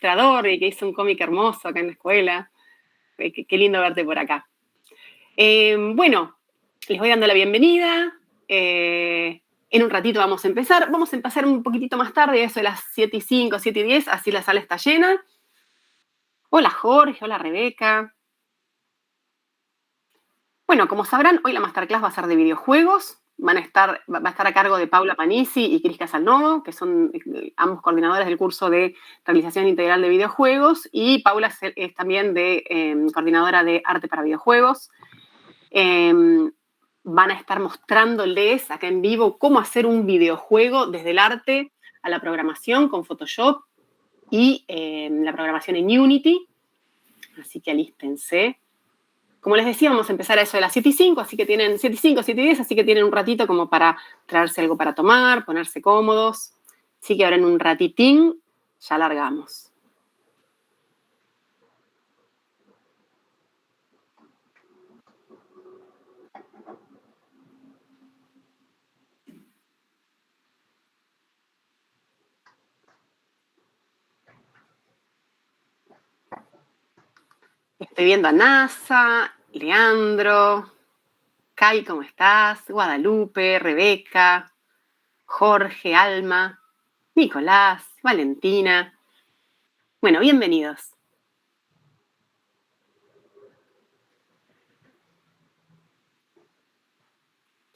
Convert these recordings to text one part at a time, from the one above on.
ilustrador y que hizo un cómic hermoso acá en la escuela. Qué lindo verte por acá. Bueno, les voy dando la bienvenida. En un ratito vamos a empezar. Vamos a empezar un poquitito más tarde, eso de las 7:05, 7:10, así la sala está llena. Hola Jorge, hola Rebeca. Bueno, como sabrán, hoy la masterclass va a ser de videojuegos. Va a estar a cargo de Paula Panisi y Cris Casalnovo, que son ambos coordinadores del curso de realización integral de videojuegos, y Paula es también coordinadora de arte para videojuegos. Van a estar mostrándoles acá en vivo cómo hacer un videojuego desde el arte a la programación con Photoshop y la programación en Unity. Así que alístense. Como les decía, vamos a empezar a eso de las 7:05, así que tienen 7:05, 7:10, así que tienen un ratito como para traerse algo para tomar, ponerse cómodos. Así que ahora en un ratitín ya largamos. Estoy viendo a NASA, Leandro, Kai, ¿cómo estás? Guadalupe, Rebeca, Jorge, Alma, Nicolás, Valentina. Bueno, bienvenidos.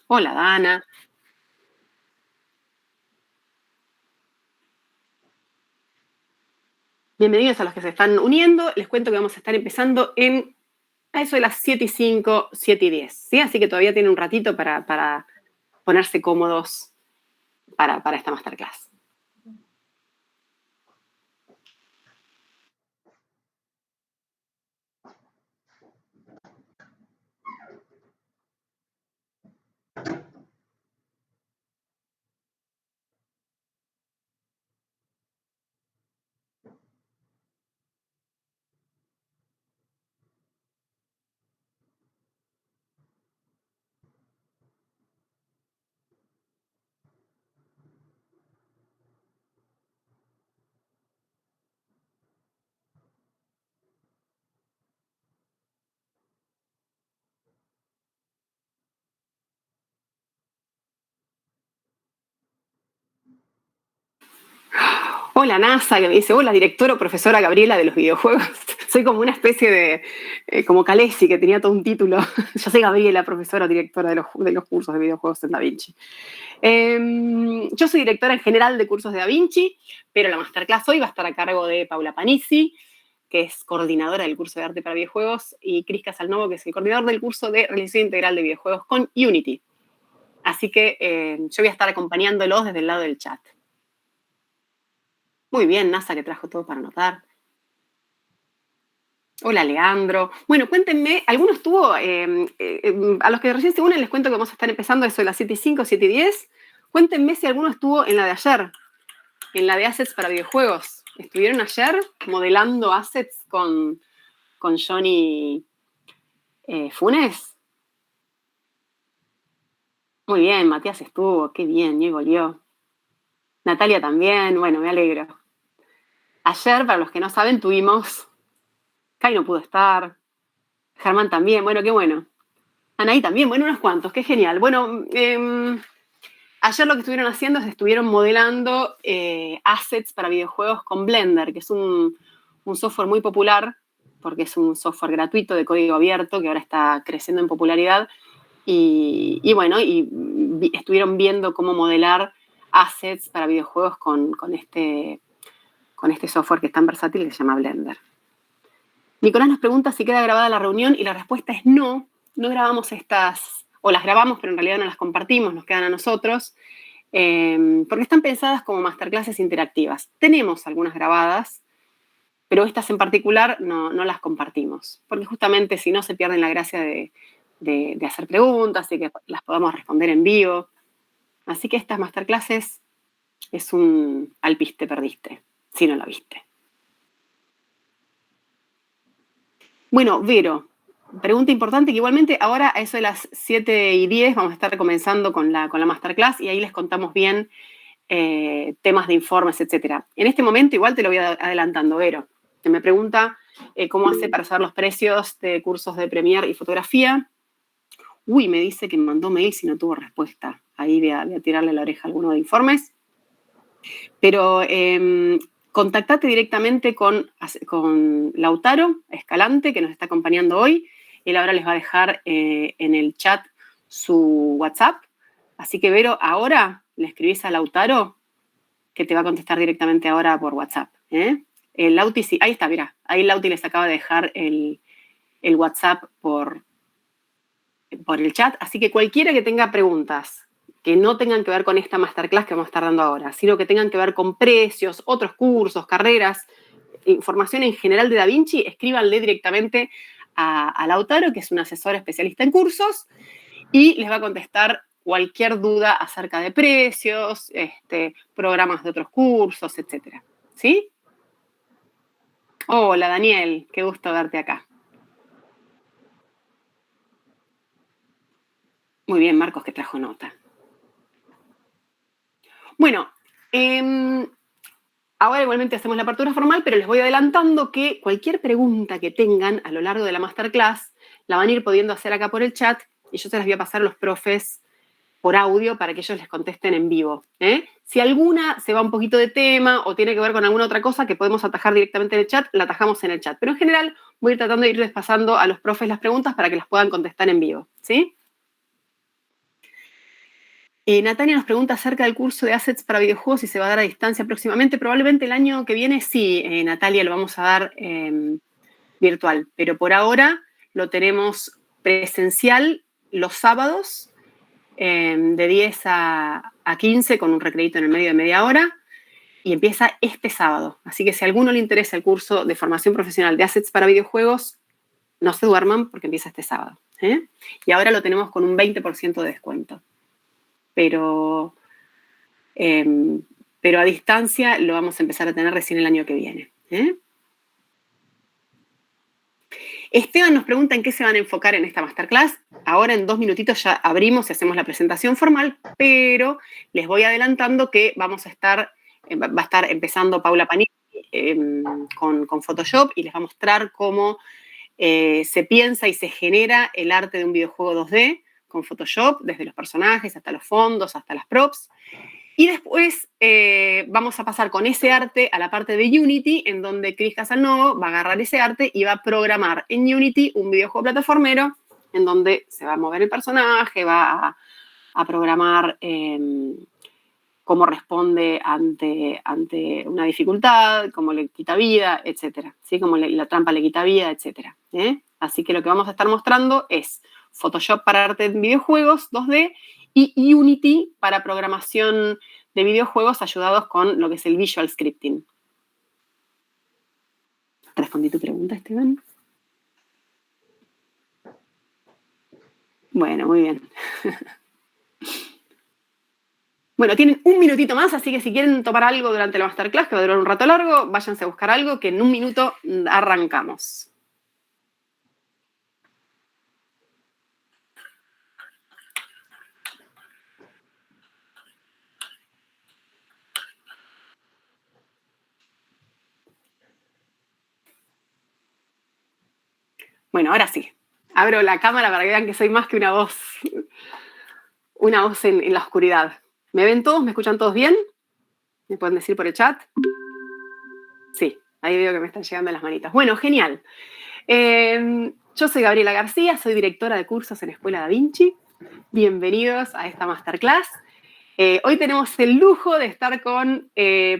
Hola, Dana. Bienvenidos a los que se están uniendo. Les cuento que vamos a estar empezando a eso de las 7:05, 7:10. ¿Sí? Así que todavía tienen un ratito para ponerse cómodos para esta masterclass. Hola, NASA, que me dice, hola, directora o profesora Gabriela de los videojuegos. Soy como una especie de, como Calesi, que tenía todo un título. Yo soy Gabriela, profesora o directora de los cursos de videojuegos en DaVinci. Yo soy directora en general de cursos de DaVinci, pero la masterclass hoy va a estar a cargo de Paula Panisi, que es coordinadora del curso de arte para videojuegos, y Cris Casalnovo, que es el coordinador del curso de realización integral de videojuegos con Unity. Así que yo voy a estar acompañándolos desde el lado del chat. Muy bien, NASA, que trajo todo para anotar. Hola, Leandro. Bueno, cuéntenme, ¿alguno estuvo? A los que recién se unen les cuento que vamos a estar empezando eso de las 7:05, 7:10. Cuéntenme si alguno estuvo en la de ayer, en la de Assets para videojuegos. ¿Estuvieron ayer modelando assets con Johnny Funes? Muy bien, Matías estuvo, qué bien, Diego volvió. Natalia también, bueno, me alegro. Ayer, para los que no saben, tuvimos... Kai no pudo estar, Germán también, bueno, qué bueno. Anaí también, bueno, unos cuantos, qué genial. Bueno, ayer lo que estuvieron haciendo es estuvieron modelando assets para videojuegos con Blender, que es un software muy popular, porque es un software gratuito de código abierto que ahora está creciendo en popularidad. Y bueno, estuvieron viendo cómo modelar assets para videojuegos con este software que es tan versátil que se llama Blender. Nicolás nos pregunta si queda grabada la reunión y la respuesta es no. No grabamos estas, o las grabamos, pero en realidad no las compartimos, nos quedan a nosotros, porque están pensadas como masterclasses interactivas. Tenemos algunas grabadas, pero estas en particular no las compartimos, porque justamente si no se pierden la gracia de hacer preguntas y que las podamos responder en vivo. Así que estas masterclasses es un al piste perdiste, si no la viste. Bueno, Vero, pregunta importante que igualmente ahora a eso de las 7:10 vamos a estar comenzando con la masterclass y ahí les contamos bien temas de informes, etc. En este momento igual te lo voy adelantando, Vero, que me pregunta cómo hace para saber los precios de cursos de Premiere y fotografía. Uy, me dice que me mandó mails y no tuvo respuesta. Ahí voy a tirarle la oreja a alguno de informes. Pero contactate directamente con Lautaro Escalante, que nos está acompañando hoy. Él ahora les va a dejar en el chat su WhatsApp. Así que, Vero, ahora le escribís a Lautaro, que te va a contestar directamente ahora por WhatsApp. El Lauti, sí, ahí está, mira. Ahí Lauti les acaba de dejar el WhatsApp por el chat. Así que cualquiera que tenga preguntas que no tengan que ver con esta masterclass que vamos a estar dando ahora, sino que tengan que ver con precios, otros cursos, carreras, información en general de DaVinci, escríbanle directamente a Lautaro, que es un asesor especialista en cursos, y les va a contestar cualquier duda acerca de precios, programas de otros cursos, etc. ¿Sí? Hola, Daniel, qué gusto verte acá. Muy bien, Marcos, que trajo nota. Bueno, ahora igualmente hacemos la apertura formal, pero les voy adelantando que cualquier pregunta que tengan a lo largo de la masterclass la van a ir pudiendo hacer acá por el chat y yo se las voy a pasar a los profes por audio para que ellos les contesten en vivo. Si alguna se va un poquito de tema o tiene que ver con alguna otra cosa que podemos atajar directamente en el chat, la atajamos en el chat. Pero en general voy a ir tratando de irles pasando a los profes las preguntas para que las puedan contestar en vivo. ¿Sí? Natalia nos pregunta acerca del curso de assets para videojuegos y se va a dar a distancia próximamente. Probablemente el año que viene sí, Natalia, lo vamos a dar virtual, pero por ahora lo tenemos presencial los sábados de 10 a 15 con un recreito en el medio de media hora y empieza este sábado. Así que si a alguno le interesa el curso de formación profesional de assets para videojuegos, no se duerman porque empieza este sábado. Y ahora lo tenemos con un 20% de descuento. Pero a distancia lo vamos a empezar a tener recién el año que viene. Esteban nos pregunta en qué se van a enfocar en esta masterclass. Ahora en 2 minutitos ya abrimos y hacemos la presentación formal, pero les voy adelantando que va a estar empezando Paula Panini con Photoshop y les va a mostrar cómo se piensa y se genera el arte de un videojuego 2D con Photoshop, desde los personajes hasta los fondos, hasta las props. Y después vamos a pasar con ese arte a la parte de Unity, en donde Chris Casalnovo va a agarrar ese arte y va a programar en Unity un videojuego plataformero en donde se va a mover el personaje, va a programar cómo responde ante una dificultad, cómo le quita vida, etc. ¿Sí? Cómo la trampa le quita vida, etc. Así que lo que vamos a estar mostrando es Photoshop para arte en videojuegos 2D y Unity para programación de videojuegos ayudados con lo que es el Visual Scripting. ¿Respondí tu pregunta, Esteban? Bueno, muy bien. Bueno, tienen 1 minutito más, así que si quieren tomar algo durante la masterclass, que va a durar un rato largo, váyanse a buscar algo, que en 1 minuto arrancamos. Bueno, ahora sí. Abro la cámara para que vean que soy más que una voz en la oscuridad. ¿Me ven todos? ¿Me escuchan todos bien? ¿Me pueden decir por el chat? Sí, ahí veo que me están llegando las manitas. Bueno, genial. Yo soy Gabriela García, soy directora de cursos en Escuela DaVinci. Bienvenidos a esta masterclass. Hoy tenemos el lujo de estar con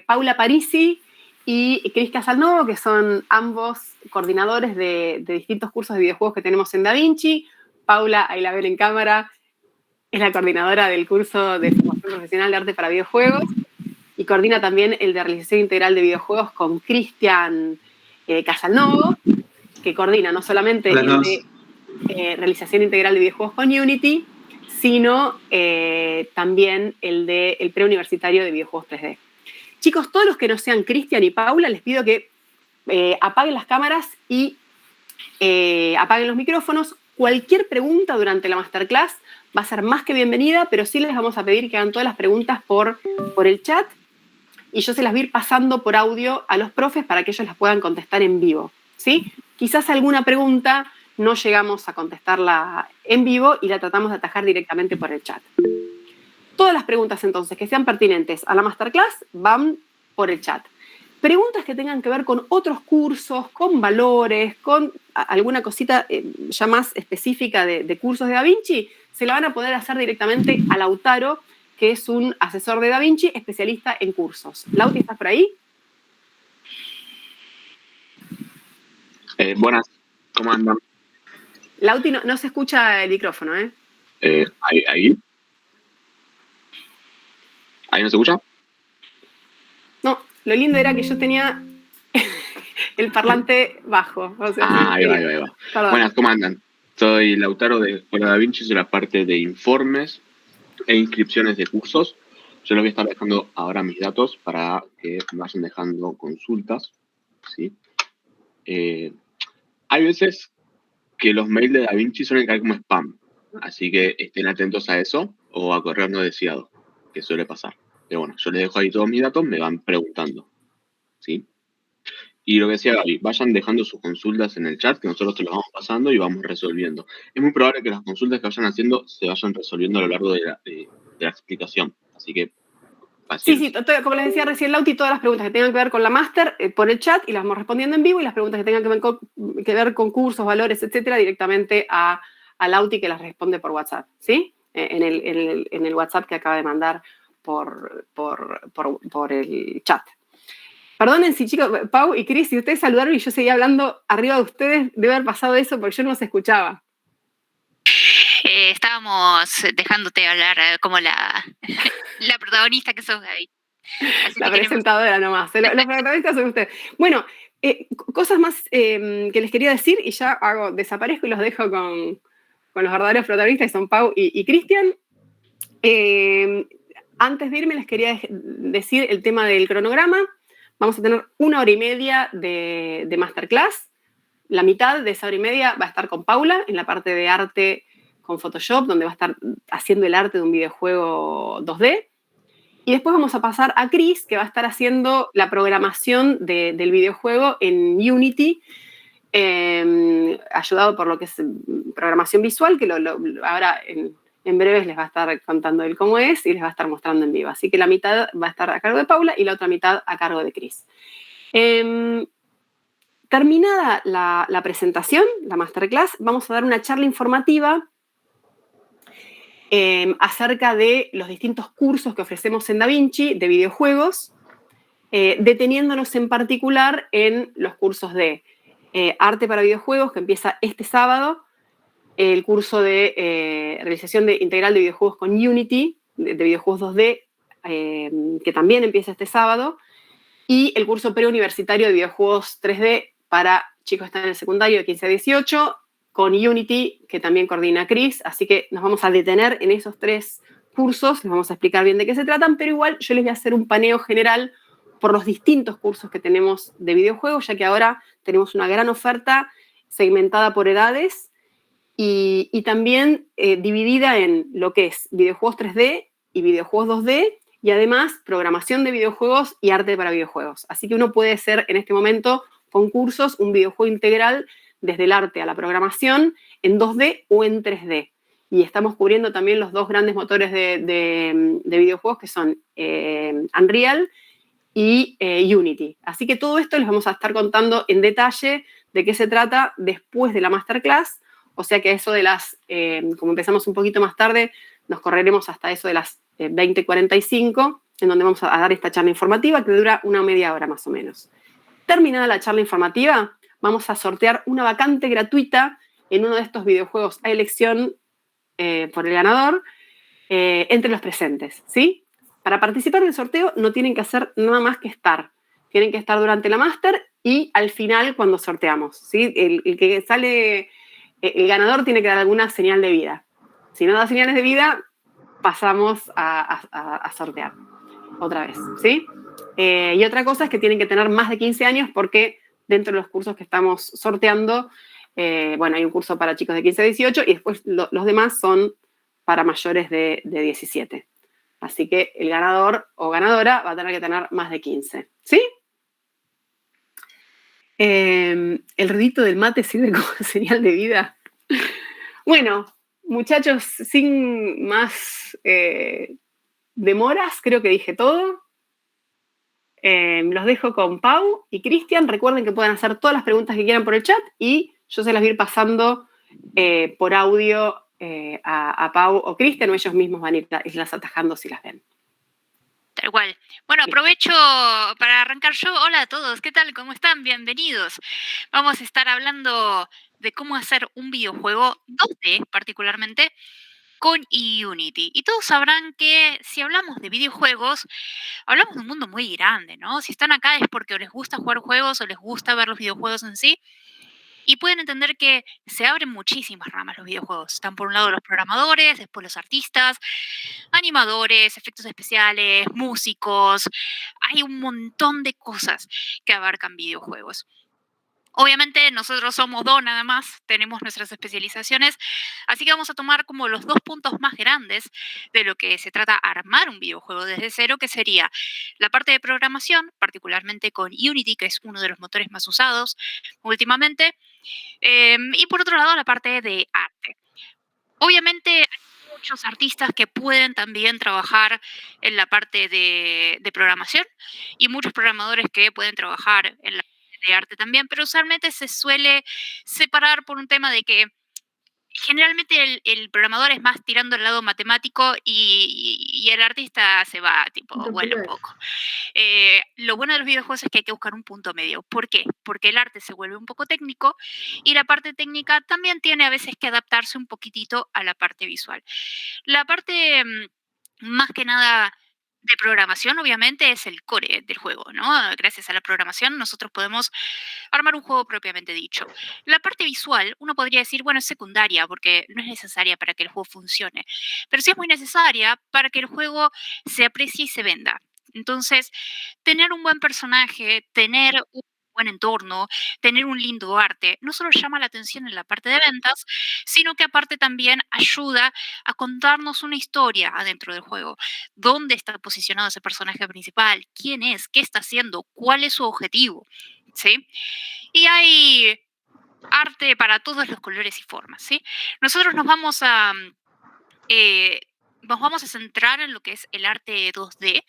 Paula Parisi y Cris Casalnovo, que son ambos coordinadores de distintos cursos de videojuegos que tenemos en DaVinci. Paula, ahí la ven en cámara, es la coordinadora del curso de formación profesional de arte para videojuegos y coordina también el de realización integral de videojuegos con Cristian Casalnovo, que coordina no solamente el de realización integral de videojuegos con Unity, sino también el preuniversitario de videojuegos 3D. Chicos, todos los que no sean Cristian y Paula, les pido que apaguen las cámaras y apaguen los micrófonos. Cualquier pregunta durante la masterclass va a ser más que bienvenida, pero sí les vamos a pedir que hagan todas las preguntas por el chat y yo se las voy a ir pasando por audio a los profes para que ellos las puedan contestar en vivo, ¿sí? Quizás alguna pregunta no llegamos a contestarla en vivo y la tratamos de atajar directamente por el chat. Todas las preguntas, entonces, que sean pertinentes a la masterclass van por el chat. Preguntas que tengan que ver con otros cursos, con valores, con alguna cosita ya más específica de cursos de DaVinci, se la van a poder hacer directamente a Lautaro, que es un asesor de DaVinci, especialista en cursos. Lauti, ¿estás por ahí? Buenas, ¿cómo andan? Lauti, no se escucha el micrófono, ¿eh? ¿Ahí? ¿Ahí no se escucha? No, lo lindo era que yo tenía el parlante bajo. O sea, Ahí va. Perdón. Buenas, ¿cómo andan? Soy Lautaro de Escuela DaVinci, soy la parte de informes e inscripciones de cursos. Yo les voy a estar dejando ahora mis datos para que me vayan dejando consultas, ¿sí? Hay veces que los mails de DaVinci suelen caer como spam, así que estén atentos a eso o a correo no deseado, que suele pasar. Pero bueno, yo les dejo ahí todos mis datos, me van preguntando, ¿sí? Y lo que decía Gaby, vayan dejando sus consultas en el chat, que nosotros te los vamos pasando y vamos resolviendo. Es muy probable que las consultas que vayan haciendo se vayan resolviendo a lo largo de la explicación. Así que, paciencia. Sí, como les decía recién Lauti, todas las preguntas que tengan que ver con la máster por el chat y las vamos respondiendo en vivo, y las preguntas que tengan que ver con cursos, valores, etcétera, directamente a Lauti, que las responde por WhatsApp, ¿sí? En el WhatsApp que acaba de mandar por el chat. Perdonen si, chicos, Pau y Cris, si ustedes saludaron y yo seguía hablando arriba de ustedes, debe haber pasado eso porque yo no los escuchaba. Estábamos dejándote hablar como la protagonista que sos, Gaby. La presentadora nomás. Los protagonistas son ustedes. Bueno, cosas más que les quería decir y ya desaparezco y los dejo con los verdaderos protagonistas, que son Pau y Cristian. Antes de irme les quería decir el tema del cronograma. Vamos a tener 1 hora y media de masterclass. La mitad de esa hora y media va a estar con Paula en la parte de arte con Photoshop, donde va a estar haciendo el arte de un videojuego 2D. Y después vamos a pasar a Chris, que va a estar haciendo la programación del videojuego en Unity, ayudado por lo que es programación visual, que ahora en breves les va a estar contando él cómo es y les va a estar mostrando en vivo. Así que la mitad va a estar a cargo de Paula y la otra mitad a cargo de Chris. Terminada la presentación, la masterclass, vamos a dar una charla informativa acerca de los distintos cursos que ofrecemos en DaVinci de videojuegos, deteniéndonos en particular en los cursos de arte para videojuegos, que empieza este sábado, el curso de realización integral de videojuegos con Unity, de videojuegos 2D, que también empieza este sábado, y el curso preuniversitario de videojuegos 3D para chicos que están en el secundario de 15 a 18, con Unity, que también coordina Chris. Así que nos vamos a detener en esos 3 cursos, les vamos a explicar bien de qué se tratan, pero igual yo les voy a hacer un paneo general por los distintos cursos que tenemos de videojuegos, ya que ahora tenemos una gran oferta segmentada por edades y también dividida en lo que es videojuegos 3D y videojuegos 2D, y además programación de videojuegos y arte para videojuegos. Así que uno puede hacer en este momento con cursos un videojuego integral desde el arte a la programación en 2D o en 3D. Y estamos cubriendo también los 2 grandes motores de videojuegos, que son Unreal y Unity. Así que todo esto les vamos a estar contando en detalle de qué se trata después de la masterclass. O sea que eso de como empezamos un poquito más tarde, nos correremos hasta eso de las 20:45, en donde vamos a dar esta charla informativa que dura una media hora más o menos. Terminada la charla informativa, vamos a sortear una vacante gratuita en uno de estos videojuegos a elección por el ganador entre los presentes, ¿sí? Para participar del sorteo no tienen que hacer nada más que estar. Tienen que estar durante la máster y al final cuando sorteamos, ¿sí? El que sale, el ganador tiene que dar alguna señal de vida. Si no da señales de vida, pasamos a sortear otra vez, ¿sí? Y otra cosa es que tienen que tener más de 15 años porque dentro de los cursos que estamos sorteando, bueno, hay un curso para chicos de 15 a 18 y después los demás son para mayores de 17. Así que el ganador o ganadora va a tener que tener más de 15. ¿Sí? El ruidito del mate sirve como señal de vida. Bueno, muchachos, sin más demoras, creo que dije todo. Los dejo con Pau y Cristian. Recuerden que pueden hacer todas las preguntas que quieran por el chat y yo se las voy a ir pasando por audio a Pau o Cristian, o ellos mismos van a irlas atajando si las ven. Tal cual. Bueno, aprovecho para arrancar yo. Hola a todos, ¿qué tal? ¿Cómo están? Bienvenidos. Vamos a estar hablando de cómo hacer un videojuego 2D particularmente con Unity. Y todos sabrán que si hablamos de videojuegos, hablamos de un mundo muy grande, ¿no? Si están acá es porque o les gusta jugar juegos o les gusta ver los videojuegos en sí. Y pueden entender que se abren muchísimas ramas los videojuegos. Están por un lado los programadores, después los artistas, animadores, efectos especiales, músicos. Hay un montón de cosas que abarcan videojuegos. Obviamente nosotros somos dos nada más, tenemos nuestras especializaciones, así que vamos a tomar como los 2 puntos más grandes de lo que se trata armar un videojuego desde cero, que sería la parte de programación, particularmente con Unity, que es uno de los motores más usados últimamente, y por otro lado la parte de arte. Obviamente hay muchos artistas que pueden también trabajar en la parte de programación y muchos programadores que pueden trabajar en la parte de arte también, pero usualmente se suele separar por un tema de que generalmente el programador es más tirando al lado matemático y el artista se va, tipo, vuela un poco. Lo bueno de los videojuegos es que hay que buscar un punto medio. ¿Por qué? Porque el arte se vuelve un poco técnico y la parte técnica también tiene a veces que adaptarse un poquitito a la parte visual. La parte más que nada de programación, obviamente, es el core del juego, ¿no? Gracias a la programación nosotros podemos armar un juego propiamente dicho. La parte visual, uno podría decir, bueno, es secundaria porque no es necesaria para que el juego funcione, pero sí es muy necesaria para que el juego se aprecie y se venda. Entonces, tener un buen personaje, tener un buen entorno, tener un lindo arte, no solo llama la atención en la parte de ventas, sino que aparte también ayuda a contarnos una historia adentro del juego. ¿Dónde está posicionado ese personaje principal? ¿Quién es? ¿Qué está haciendo? ¿Cuál es su objetivo? ¿Sí? Y hay arte para todos los colores y formas, ¿sí? Nosotros nos vamos a centrar en lo que es el arte 2D,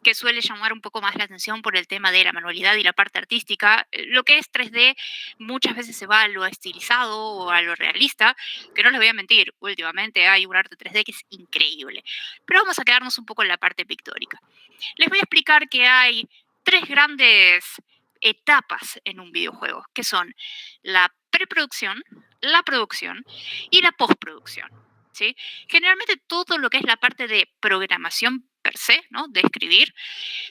que suele llamar un poco más la atención por el tema de la manualidad y la parte artística. Lo que es 3D muchas veces se va a lo estilizado o a lo realista, que no les voy a mentir, últimamente hay un arte 3D que es increíble. Pero vamos a quedarnos un poco en la parte pictórica. Les voy a explicar que hay 3 grandes etapas en un videojuego, que son la preproducción, la producción y la postproducción. ¿Sí? Generalmente todo lo que es la parte de programación per se, ¿no? De escribir,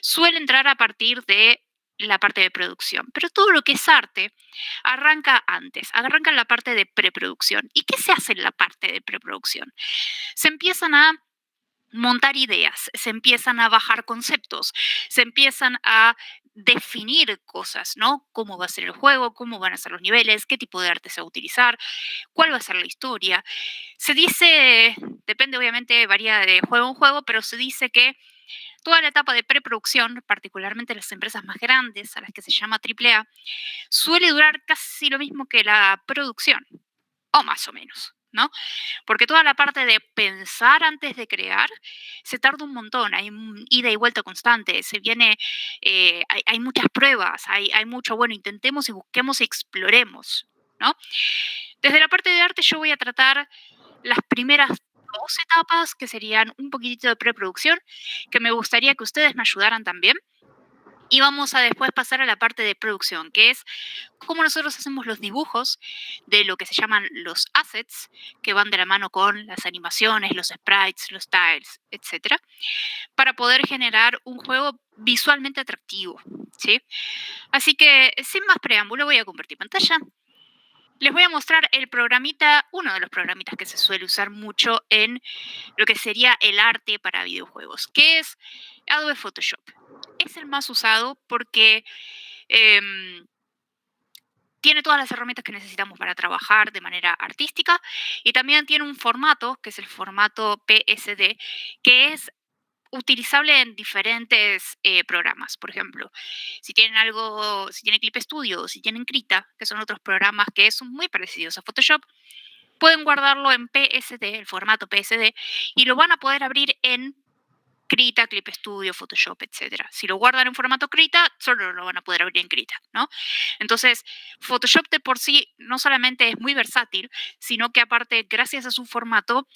suele entrar a partir de la parte de producción, pero todo lo que es arte arranca antes, arranca en la parte de preproducción. ¿Y qué se hace en la parte de preproducción? Se empiezan a montar ideas, se empiezan a bajar conceptos, se empiezan a definir cosas, ¿no? Cómo va a ser el juego, cómo van a ser los niveles, qué tipo de arte se va a utilizar, cuál va a ser la historia. Se dice, depende obviamente, varía de juego en juego, pero se dice que toda la etapa de preproducción, particularmente las empresas más grandes, a las que se llama AAA, suele durar casi lo mismo que la producción, o más o menos, ¿no? Porque toda la parte de pensar antes de crear se tarda un montón, hay ida y vuelta constante, hay muchas pruebas, hay mucho, bueno, intentemos y busquemos y exploremos, ¿no? Desde la parte de arte yo voy a tratar las primeras 2 etapas, que serían un poquitito de preproducción, que me gustaría que ustedes me ayudaran también. Y vamos a después pasar a la parte de producción, que es cómo nosotros hacemos los dibujos de lo que se llaman los assets, que van de la mano con las animaciones, los sprites, los tiles, etcétera, para poder generar un juego visualmente atractivo, ¿sí? Así que, sin más preámbulo, voy a compartir pantalla. Les voy a mostrar el programita, uno de los programitas que se suele usar mucho en lo que sería el arte para videojuegos, que es Adobe Photoshop. Es el más usado porque tiene todas las herramientas que necesitamos para trabajar de manera artística y también tiene un formato, que es el formato PSD, que es utilizable en diferentes programas. Por ejemplo, si tienen Clip Studio o si tienen Krita, que son otros programas que son muy parecidos a Photoshop, pueden guardarlo en PSD, el formato PSD, y lo van a poder abrir en Krita, Clip Studio, Photoshop, etc. Si lo guardan en formato Krita, solo lo van a poder abrir en Krita, ¿no? Entonces, Photoshop de por sí no solamente es muy versátil, sino que aparte, gracias a su formato,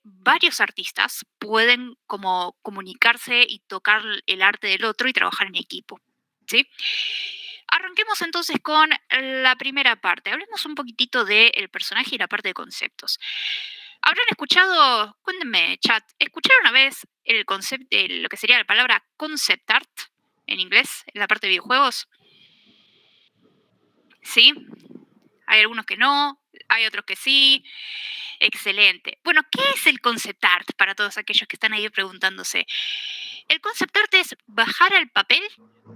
varios artistas pueden como comunicarse y tocar el arte del otro y trabajar en equipo, ¿sí? Arranquemos entonces con la primera parte. Hablemos un poquitito del personaje y la parte de conceptos. ¿Habrán escuchado, cuéntenme, chat, ¿escucharon una vez el concepto, lo que sería la palabra concept art en inglés, en la parte de videojuegos? ¿Sí? Hay algunos que no, hay otros que sí. Excelente. Bueno, ¿qué es el concept art para todos aquellos que están ahí preguntándose? El concept art es bajar al papel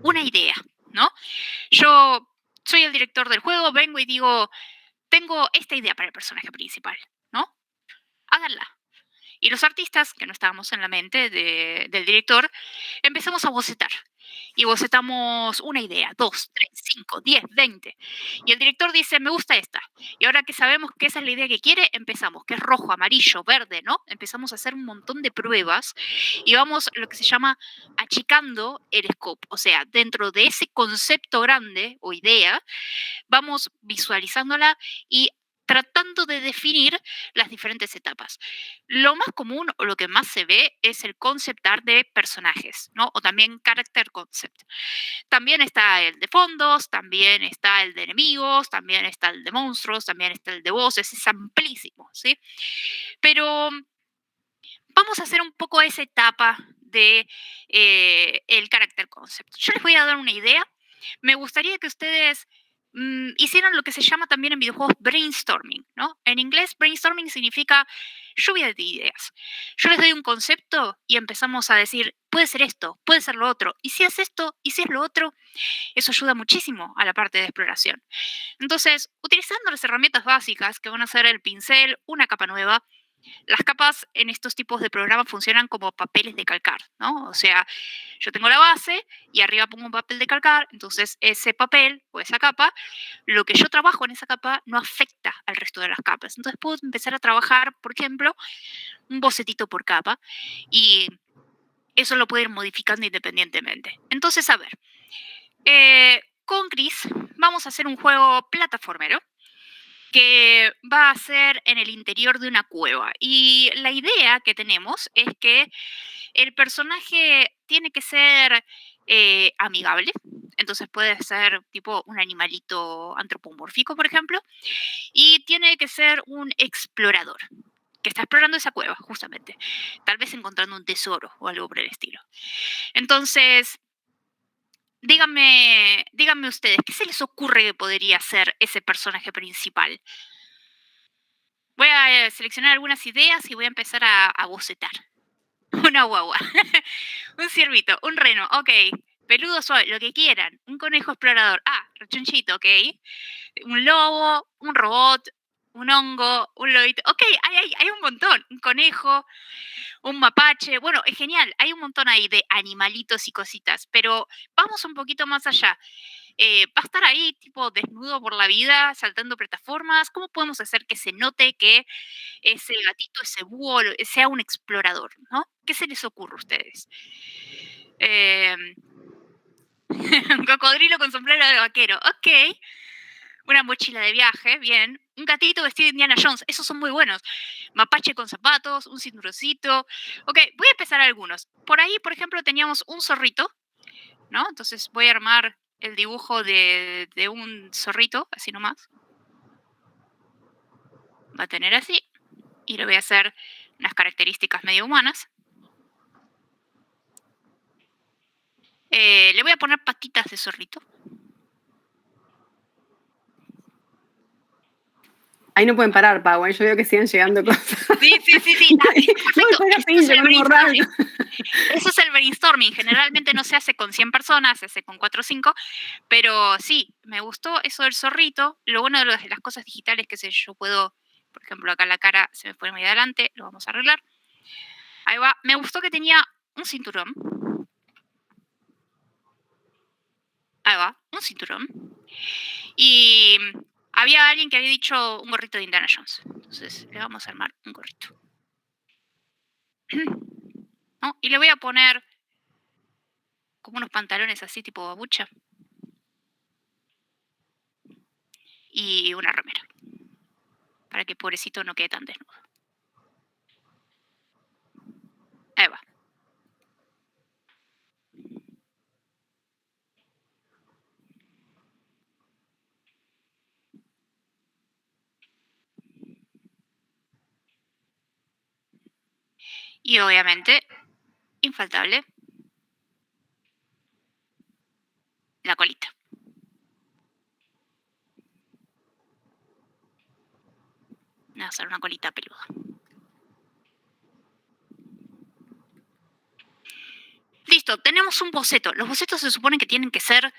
una idea, ¿no? Yo soy el director del juego, vengo y digo, tengo esta idea para el personaje principal, ¿no? Háganla. Y los artistas, que no estábamos en la mente del director, empezamos a bocetar. Y bocetamos una idea, 2, 3, 5, 10, 20. Y el director dice, me gusta esta. Y ahora que sabemos que esa es la idea que quiere, empezamos, que es rojo, amarillo, verde, ¿no? Empezamos a hacer un montón de pruebas y vamos, lo que se llama, achicando el scope. O sea, dentro de ese concepto grande o idea, vamos visualizándola y tratando de definir las diferentes etapas. Lo más común o lo que más se ve es el concept art de personajes, ¿no? O también character concept. También está el de fondos, también está el de enemigos, también está el de monstruos, también está el de voces, es amplísimo, ¿sí? Pero vamos a hacer un poco esa etapa de el character concept. Yo les voy a dar una idea. Me gustaría que ustedes hicieran lo que se llama también en videojuegos brainstorming, ¿no? En inglés, brainstorming significa lluvia de ideas. Yo les doy un concepto y empezamos a decir, puede ser esto, puede ser lo otro. Y si es esto, y si es lo otro, eso ayuda muchísimo a la parte de exploración. Entonces, utilizando las herramientas básicas que van a ser el pincel, una capa nueva, las capas en estos tipos de programas funcionan como papeles de calcar, ¿no? O sea, yo tengo la base y arriba pongo un papel de calcar, entonces ese papel o esa capa, lo que yo trabajo en esa capa no afecta al resto de las capas. Entonces puedo empezar a trabajar, por ejemplo, un bocetito por capa y eso lo puedo ir modificando independientemente. Entonces, a ver, con Chris vamos a hacer un juego plataformero que va a ser en el interior de una cueva. Y la idea que tenemos es que el personaje tiene que ser amigable, entonces puede ser tipo un animalito antropomórfico, por ejemplo, y tiene que ser un explorador, que está explorando esa cueva, justamente, tal vez encontrando un tesoro o algo por el estilo. Entonces, díganme ustedes, ¿qué se les ocurre que podría ser ese personaje principal? Voy a seleccionar algunas ideas y voy a empezar a bocetar. Una guagua, un ciervito, un reno, ok, peludo suave, lo que quieran, un conejo explorador, rechonchito, ok, un lobo, un robot, un hongo, un lobito, ok, hay un montón, un conejo, un mapache, bueno, es genial, hay un montón ahí de animalitos y cositas, pero vamos un poquito más allá. ¿Va a estar ahí tipo desnudo por la vida, saltando plataformas? ¿Cómo podemos hacer que se note que ese gatito, ese búho, sea un explorador, ¿no? ¿Qué se les ocurre a ustedes? Un cocodrilo con sombrero de vaquero, ok. Una mochila de viaje, bien. Un gatito vestido de Indiana Jones, esos son muy buenos. Mapache con zapatos, un cinturoncito. Ok, voy a empezar algunos. Por ahí, por ejemplo, teníamos un zorrito, ¿no? Entonces voy a armar el dibujo de un zorrito, así nomás. Va a tener así. Y le voy a hacer unas características medio humanas. Le voy a poner patitas de zorrito. Ahí no pueden parar, Pau, yo veo que siguen llegando cosas. Sí. Perfecto. No, así, yo no Eso es el brainstorming. Generalmente no se hace con 100 personas, se hace con 4 o 5. Pero sí, me gustó eso del zorrito. Lo bueno de las cosas digitales que yo puedo, por ejemplo, acá la cara se me pone muy adelante, lo vamos a arreglar. Ahí va. Me gustó que tenía un cinturón. Ahí va, un cinturón. Y había alguien que había dicho un gorrito de Indiana Jones. Entonces le vamos a armar un gorrito. ¿No? Y le voy a poner como unos pantalones así tipo babucha. Y una remera. Para que pobrecito no quede tan desnudo. Ahí va. Y obviamente, infaltable, la colita. Voy a hacer una colita peluda. Listo, tenemos un boceto. Los bocetos se supone que tienen que ser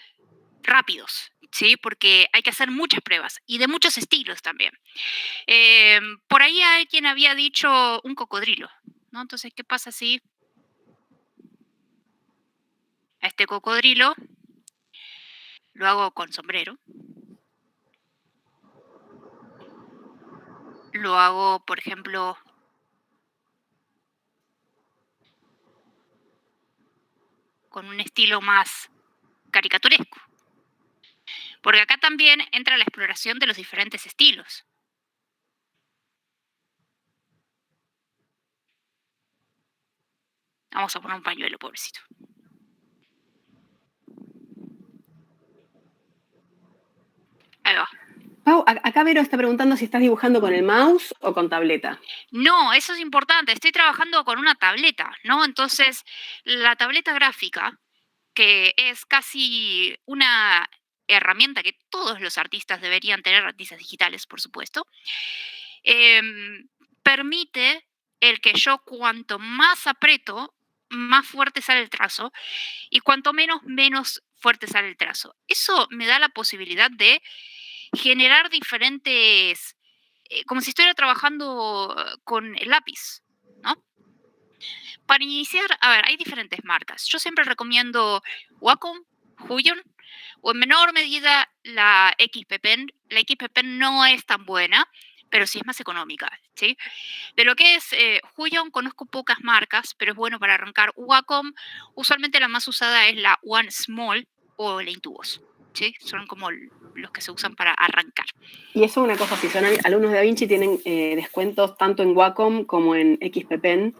rápidos, ¿sí? Porque hay que hacer muchas pruebas y de muchos estilos también. Por ahí alguien había dicho un cocodrilo, ¿no? Entonces, ¿qué pasa si a este cocodrilo lo hago con sombrero? Lo hago, por ejemplo, con un estilo más caricaturesco. Porque acá también entra la exploración de los diferentes estilos. Vamos a poner un pañuelo, pobrecito. Ahí va. Pau, acá Vero está preguntando si estás dibujando con el mouse o con tableta. No, eso es importante. Estoy trabajando con una tableta, ¿no? Entonces, la tableta gráfica, que es casi una herramienta que todos los artistas deberían tener, artistas digitales, por supuesto, permite el que yo cuanto más aprieto, más fuerte sale el trazo, y cuanto menos fuerte sale el trazo. Eso me da la posibilidad de generar diferentes, como si estuviera trabajando con el lápiz, ¿no? Para iniciar, a ver, hay diferentes marcas. Yo siempre recomiendo Wacom, Huion, o en menor medida la XP Pen. La XP Pen no es tan buena, pero sí es más económica, ¿sí? De lo que es Huion conozco pocas marcas, pero es bueno para arrancar. Wacom, usualmente la más usada es la One Small o la Intubos, ¿sí? Son como los que se usan para arrancar. Y eso es una cosa, si son alumnos de DaVinci tienen descuentos tanto en Wacom como en XP Pen,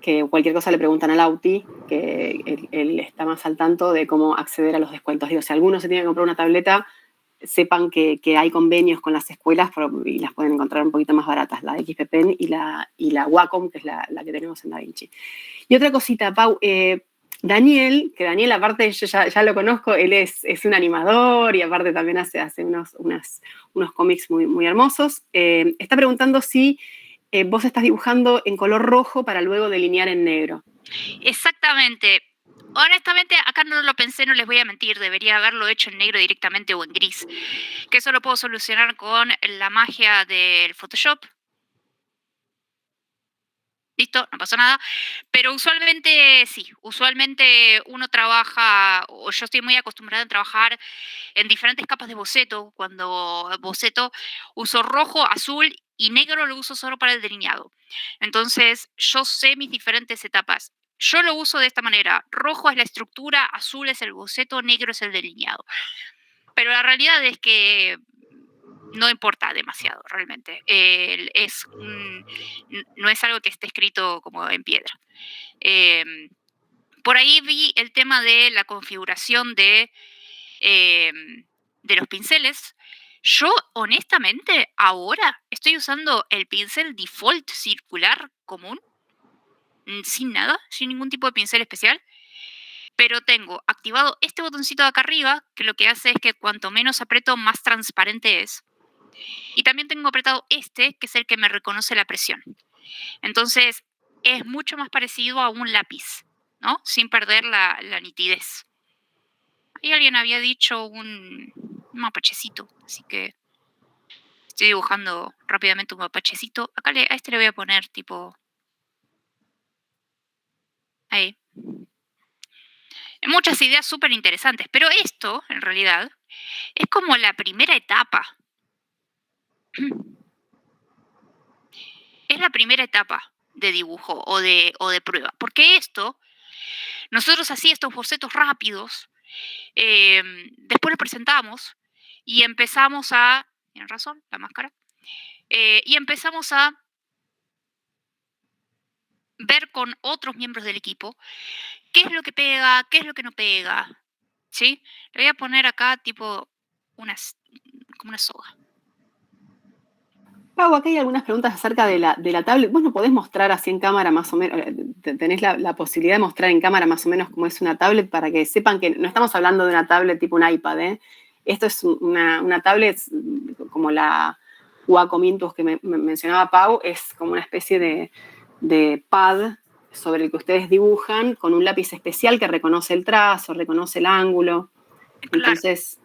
que cualquier cosa le preguntan al Auti, que él está más al tanto de cómo acceder a los descuentos. Digo, si alguno se tiene que comprar una tableta, sepan que hay convenios con las escuelas y las pueden encontrar un poquito más baratas, la XP Pen y la Wacom, que es la que tenemos en DaVinci. Y otra cosita, Pau, Daniel, que Daniel aparte yo ya lo conozco, él es un animador y aparte también hace unos cómics muy, muy hermosos. Está preguntando si vos estás dibujando en color rojo para luego delinear en negro. Exactamente. Honestamente, acá no lo pensé, no les voy a mentir, debería haberlo hecho en negro directamente o en gris, que eso lo puedo solucionar con la magia del Photoshop. Listo, no pasó nada. Pero usualmente sí, usualmente uno trabaja, o yo estoy muy acostumbrada a trabajar en diferentes capas de boceto. Cuando boceto uso rojo, azul y negro lo uso solo para el delineado. Entonces yo sé mis diferentes etapas. Yo lo uso de esta manera. Rojo es la estructura, azul es el boceto, negro es el delineado. Pero la realidad es que no importa demasiado realmente. No es algo que esté escrito como en piedra. Por ahí vi el tema de la configuración de los pinceles. Yo, honestamente, ahora estoy usando el pincel default circular común, sin nada, sin ningún tipo de pincel especial. Pero tengo activado este botoncito de acá arriba, que lo que hace es que cuanto menos aprieto, más transparente es. Y también tengo apretado este, que es el que me reconoce la presión. Entonces, es mucho más parecido a un lápiz, ¿no? Sin perder la nitidez. Ahí alguien había dicho un mapachecito, así que estoy dibujando rápidamente un mapachecito. Acá a este le voy a poner tipo... ahí. Muchas ideas súper interesantes, pero esto, en realidad, es como la primera etapa. Es la primera etapa de dibujo o de prueba. Porque esto, nosotros así estos bocetos rápidos, después los presentamos y empezamos a... ¿Tienen razón? La máscara. Y empezamos a ver con otros miembros del equipo qué es lo que pega, qué es lo que no pega. ¿Sí? Le voy a poner acá tipo como una soga. Pau, acá hay algunas preguntas acerca de la tablet. Vos no podés mostrar así en cámara más o menos, tenés la posibilidad de mostrar en cámara más o menos cómo es una tablet para que sepan que no estamos hablando de una tablet tipo un iPad, ¿eh? Esto es una tablet como la Wacom Intuos que me mencionaba Pau, es como una especie de pad sobre el que ustedes dibujan con un lápiz especial que reconoce el trazo, reconoce el ángulo. Claro. Entonces...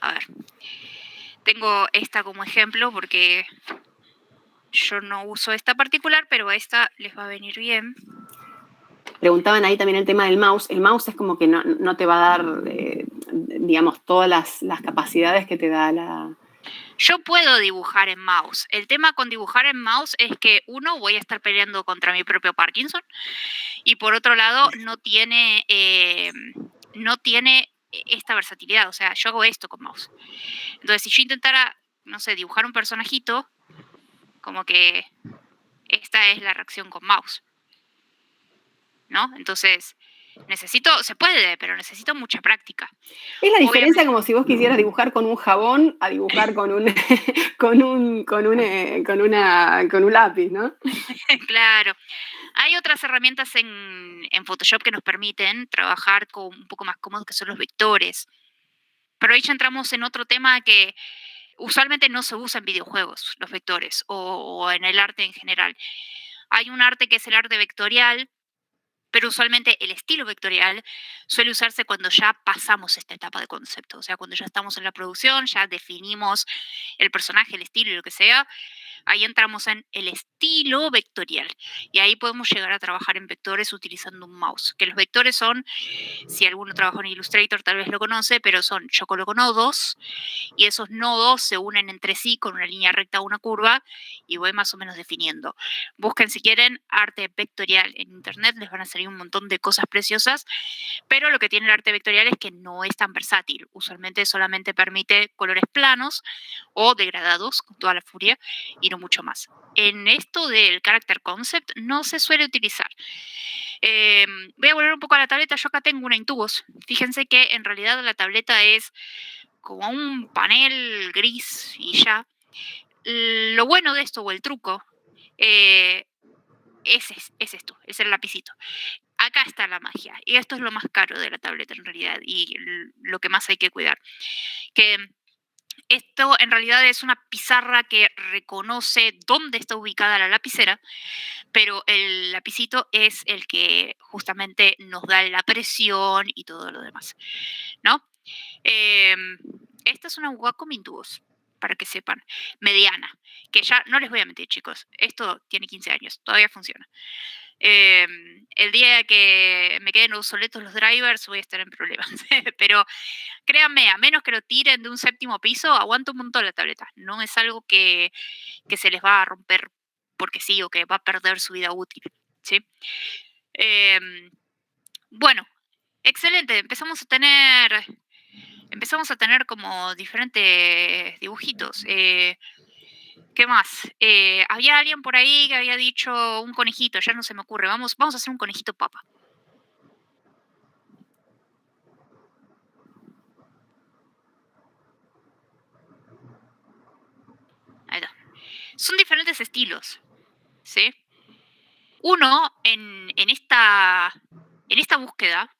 A ver. Tengo esta como ejemplo porque yo no uso esta particular, pero a esta les va a venir bien. Preguntaban ahí también el tema del mouse. El mouse es como que no te va a dar, digamos, todas las capacidades que te da la... Yo puedo dibujar en mouse. El tema con dibujar en mouse es que, uno, voy a estar peleando contra mi propio Parkinson, y por otro lado, no tiene esta versatilidad. O sea, yo hago esto con mouse. Entonces, si yo intentara, no sé, dibujar un personajito, como que esta es la reacción con mouse, ¿no? Entonces, se puede, pero necesito mucha práctica. Es la diferencia como si vos quisieras dibujar con un jabón a dibujar con un lápiz, ¿no? Claro. Hay otras herramientas en Photoshop que nos permiten trabajar con un poco más cómodos, que son los vectores. Pero ahí ya entramos en otro tema que usualmente no se usa en videojuegos, los vectores, o en el arte en general. Hay un arte que es el arte vectorial, pero usualmente el estilo vectorial suele usarse cuando ya pasamos esta etapa de concepto. O sea, cuando ya estamos en la producción, ya definimos el personaje, el estilo y lo que sea. Ahí entramos en el estilo vectorial y ahí podemos llegar a trabajar en vectores utilizando un mouse. Que los vectores son, si alguno trabajó en Illustrator tal vez lo conoce, pero yo coloco nodos y esos nodos se unen entre sí con una línea recta o una curva y voy más o menos definiendo. Busquen si quieren arte vectorial en internet, les van a salir un montón de cosas preciosas, pero lo que tiene el arte vectorial es que no es tan versátil. Usualmente solamente permite colores planos o degradados con toda la furia y no mucho más. En esto del character concept no se suele utilizar. Voy a volver un poco a la tableta. Yo acá tengo una Intuos. Fíjense que en realidad la tableta es como un panel gris y ya. Lo bueno de esto, o el truco, es esto, es el lapicito. Acá está la magia. Y esto es lo más caro de la tableta en realidad y lo que más hay que cuidar. Que esto en realidad es una pizarra que reconoce dónde está ubicada la lapicera, pero el lapicito es el que justamente nos da la presión y todo lo demás, ¿no? Esta es una Wacom Intuos, para que sepan, mediana, que ya no les voy a mentir, chicos, esto tiene 15 años, todavía funciona. El día que me queden obsoletos los drivers voy a estar en problemas, pero créanme, a menos que lo tiren de un séptimo piso, aguanta un montón la tableta. No es algo que se les va a romper porque sí o que va a perder su vida útil, ¿sí? Bueno, excelente. Empezamos a tener como diferentes dibujitos. ¿Qué más? Había alguien por ahí que había dicho un conejito, ya no se me ocurre. Vamos a hacer un conejito papa. Ahí está. Son diferentes estilos, ¿sí? Uno, en esta búsqueda,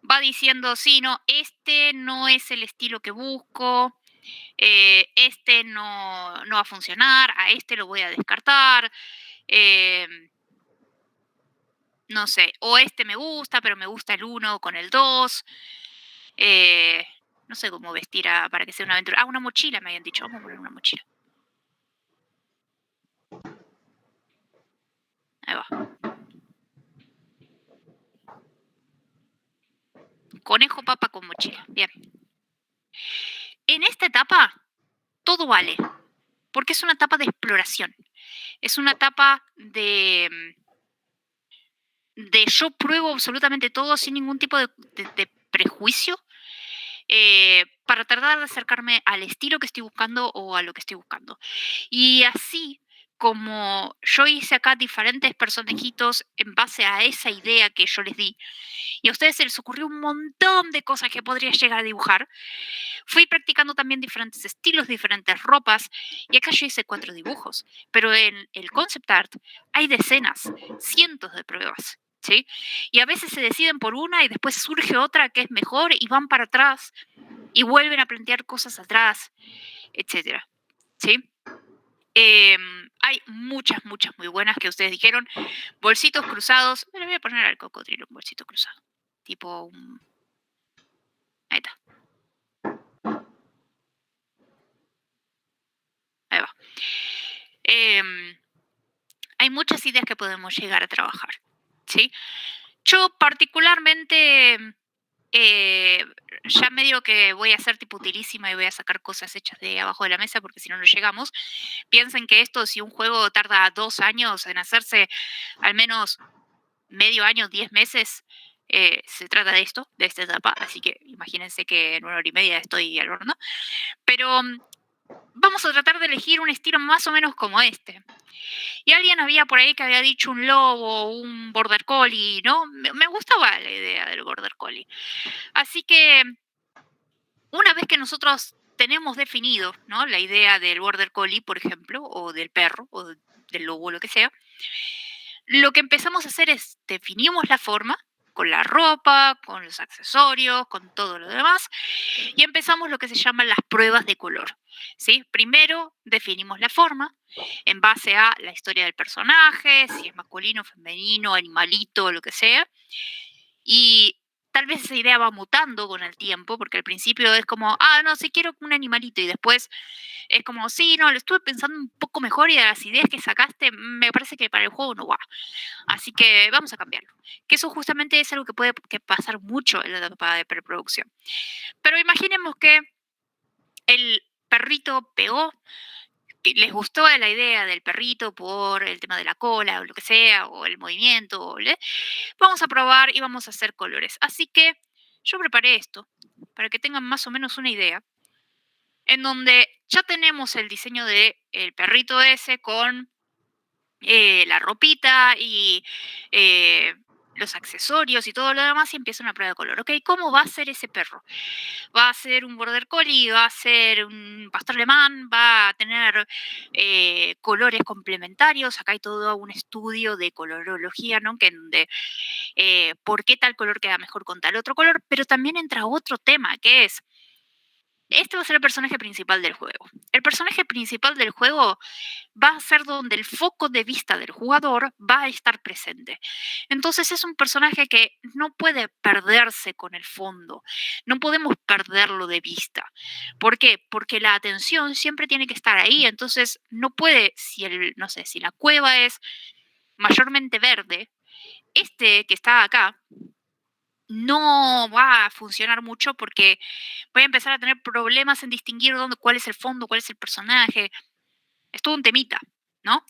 va diciendo, sí, no, este no es el estilo que busco, este no va a funcionar, a este lo voy a descartar. no sé, o este me gusta, pero me gusta el 1 con el 2. No sé cómo vestir para que sea una aventura. Una mochila me habían dicho. Vamos a poner una mochila. Ahí va. Conejo papa con mochila. Bien. En esta etapa, todo vale. Porque es una etapa de exploración. Es una etapa de yo pruebo absolutamente todo sin ningún tipo de prejuicio. Para tratar de acercarme al estilo que estoy buscando o a lo que estoy buscando. Y así como yo hice acá diferentes personajitos en base a esa idea que yo les di, y a ustedes se les ocurrió un montón de cosas que podría llegar a dibujar, fui practicando también diferentes estilos, diferentes ropas, y acá yo hice 4 dibujos, pero en el concept art hay decenas, cientos de pruebas. ¿Sí? Y a veces se deciden por una y después surge otra que es mejor y van para atrás y vuelven a plantear cosas atrás, etc. ¿Sí? Hay muchas muy buenas que ustedes dijeron. Bolsitos cruzados. Le voy a poner al cocodrilo un bolsito cruzado. Tipo un... Ahí está. Ahí va. Hay muchas ideas que podemos llegar a trabajar. ¿Sí? Yo particularmente... ya medio que voy a ser tipo utilísima y voy a sacar cosas hechas de abajo de la mesa porque si no, no llegamos. Piensen que esto, si un juego tarda 2 años en hacerse, al menos medio año, 10 meses, se trata de esto, de esta etapa. Así que imagínense que en 1 hora y media estoy al horno. Pero vamos a tratar de elegir un estilo más o menos como este. Y alguien había por ahí que había dicho un lobo, un border collie, ¿no? Me gustaba la idea del border collie. Así que una vez que nosotros tenemos definido, ¿no?, la idea del border collie, por ejemplo, o del perro, o del lobo, lo que sea, lo que empezamos a hacer es definimos la forma con la ropa, con los accesorios, con todo lo demás, y empezamos lo que se llaman las pruebas de color. ¿Sí? Primero definimos la forma en base a la historia del personaje, si es masculino, femenino, animalito, lo que sea, y tal vez esa idea va mutando con el tiempo, porque al principio es como, no, sí quiero un animalito, y después es como, sí, no, lo estuve pensando un poco mejor y de las ideas que sacaste, me parece que para el juego no va. Así que vamos a cambiarlo. Que eso justamente es algo que puede pasar mucho en la etapa de preproducción. Pero imaginemos que el perrito pegó, que les gustó la idea del perrito por el tema de la cola o lo que sea, o el movimiento, vamos a probar y vamos a hacer colores. Así que yo preparé esto para que tengan más o menos una idea, en donde ya tenemos el diseño del perrito ese con la ropita y los accesorios y todo lo demás, y empieza una prueba de color. ¿Ok? ¿Cómo va a ser ese perro? ¿Va a ser un border collie? ¿Va a ser un pastor alemán? ¿Va a tener colores complementarios? Acá hay todo un estudio de colorología, ¿no? Que donde por qué tal color queda mejor con tal otro color, pero también entra otro tema, que es, este va a ser el personaje principal del juego. El personaje principal del juego va a ser donde el foco de vista del jugador va a estar presente. Entonces es un personaje que no puede perderse con el fondo. No podemos perderlo de vista. ¿Por qué? Porque la atención siempre tiene que estar ahí. Entonces no puede, no sé, si la cueva es mayormente verde, este que está acá no va a funcionar mucho porque voy a empezar a tener problemas en distinguir cuál es el fondo, cuál es el personaje. Es todo un temita, ¿no?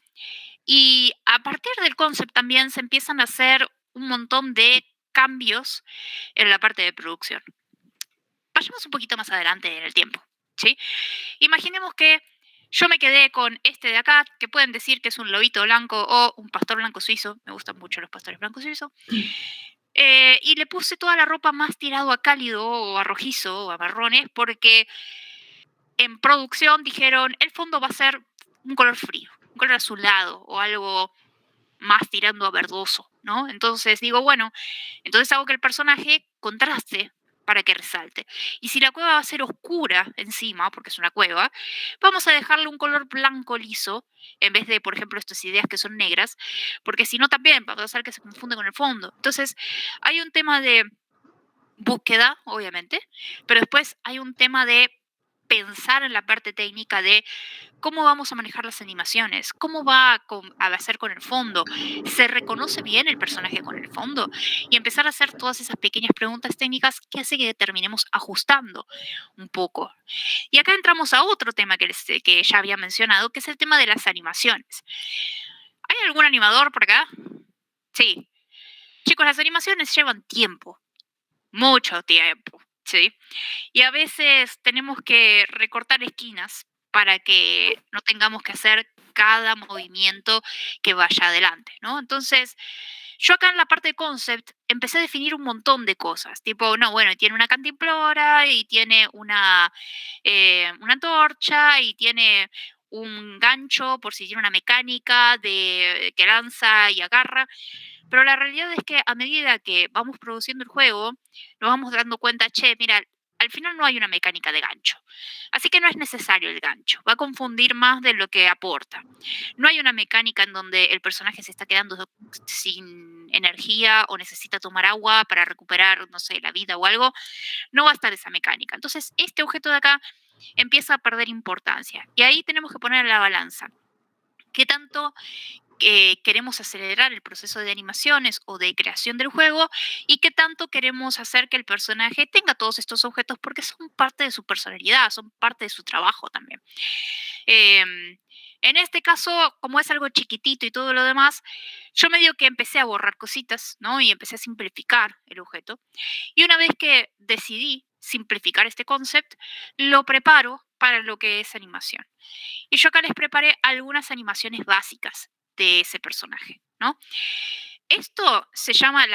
Y a partir del concept también se empiezan a hacer un montón de cambios en la parte de producción. Vayamos un poquito más adelante en el tiempo, ¿sí? Imaginemos que yo me quedé con este de acá, que pueden decir que es un lobito blanco o un pastor blanco suizo. Me gustan mucho los pastores blancos suizos. Y le puse toda la ropa más tirado a cálido o a rojizo o a marrones porque en producción dijeron el fondo va a ser un color frío, un color azulado o algo más tirando a verdoso, ¿no? Entonces digo, bueno, entonces hago que el personaje contraste para que resalte. Y si la cueva va a ser oscura encima, porque es una cueva, vamos a dejarle un color blanco liso, en vez de, por ejemplo, estas ideas que son negras, porque si no también va a pasar que se confunde con el fondo. Entonces, hay un tema de búsqueda, obviamente, pero después hay un tema de pensar en la parte técnica de cómo vamos a manejar las animaciones, cómo va a ser con el fondo, se reconoce bien el personaje con el fondo y empezar a hacer todas esas pequeñas preguntas técnicas que hace que terminemos ajustando un poco. Y acá entramos a otro tema que ya había mencionado, que es el tema de las animaciones. ¿Hay algún animador por acá? Sí. Chicos, las animaciones llevan tiempo, mucho tiempo, ¿sí? Y a veces tenemos que recortar esquinas para que no tengamos que hacer cada movimiento que vaya adelante, ¿no? Entonces, yo acá en la parte de concept empecé a definir un montón de cosas, tipo, no, bueno, tiene una cantimplora y tiene una antorcha y tiene un gancho por si tiene una mecánica que lanza y agarra. Pero la realidad es que a medida que vamos produciendo el juego, nos vamos dando cuenta, che, mira, al final no hay una mecánica de gancho. Así que no es necesario el gancho. Va a confundir más de lo que aporta. No hay una mecánica en donde el personaje se está quedando sin energía o necesita tomar agua para recuperar, no sé, la vida o algo. No va a estar esa mecánica. Entonces, este objeto de acá empieza a perder importancia. Y ahí tenemos que poner en la balanza. ¿Qué tanto queremos acelerar el proceso de animaciones o de creación del juego y qué tanto queremos hacer que el personaje tenga todos estos objetos porque son parte de su personalidad, son parte de su trabajo también? En este caso, como es algo chiquitito y todo lo demás, yo medio que empecé a borrar cositas, ¿no? Y empecé a simplificar el objeto. Y una vez que decidí simplificar este concept, lo preparo para lo que es animación. Y yo acá les preparé algunas animaciones básicas de ese personaje, ¿no? Esto se llama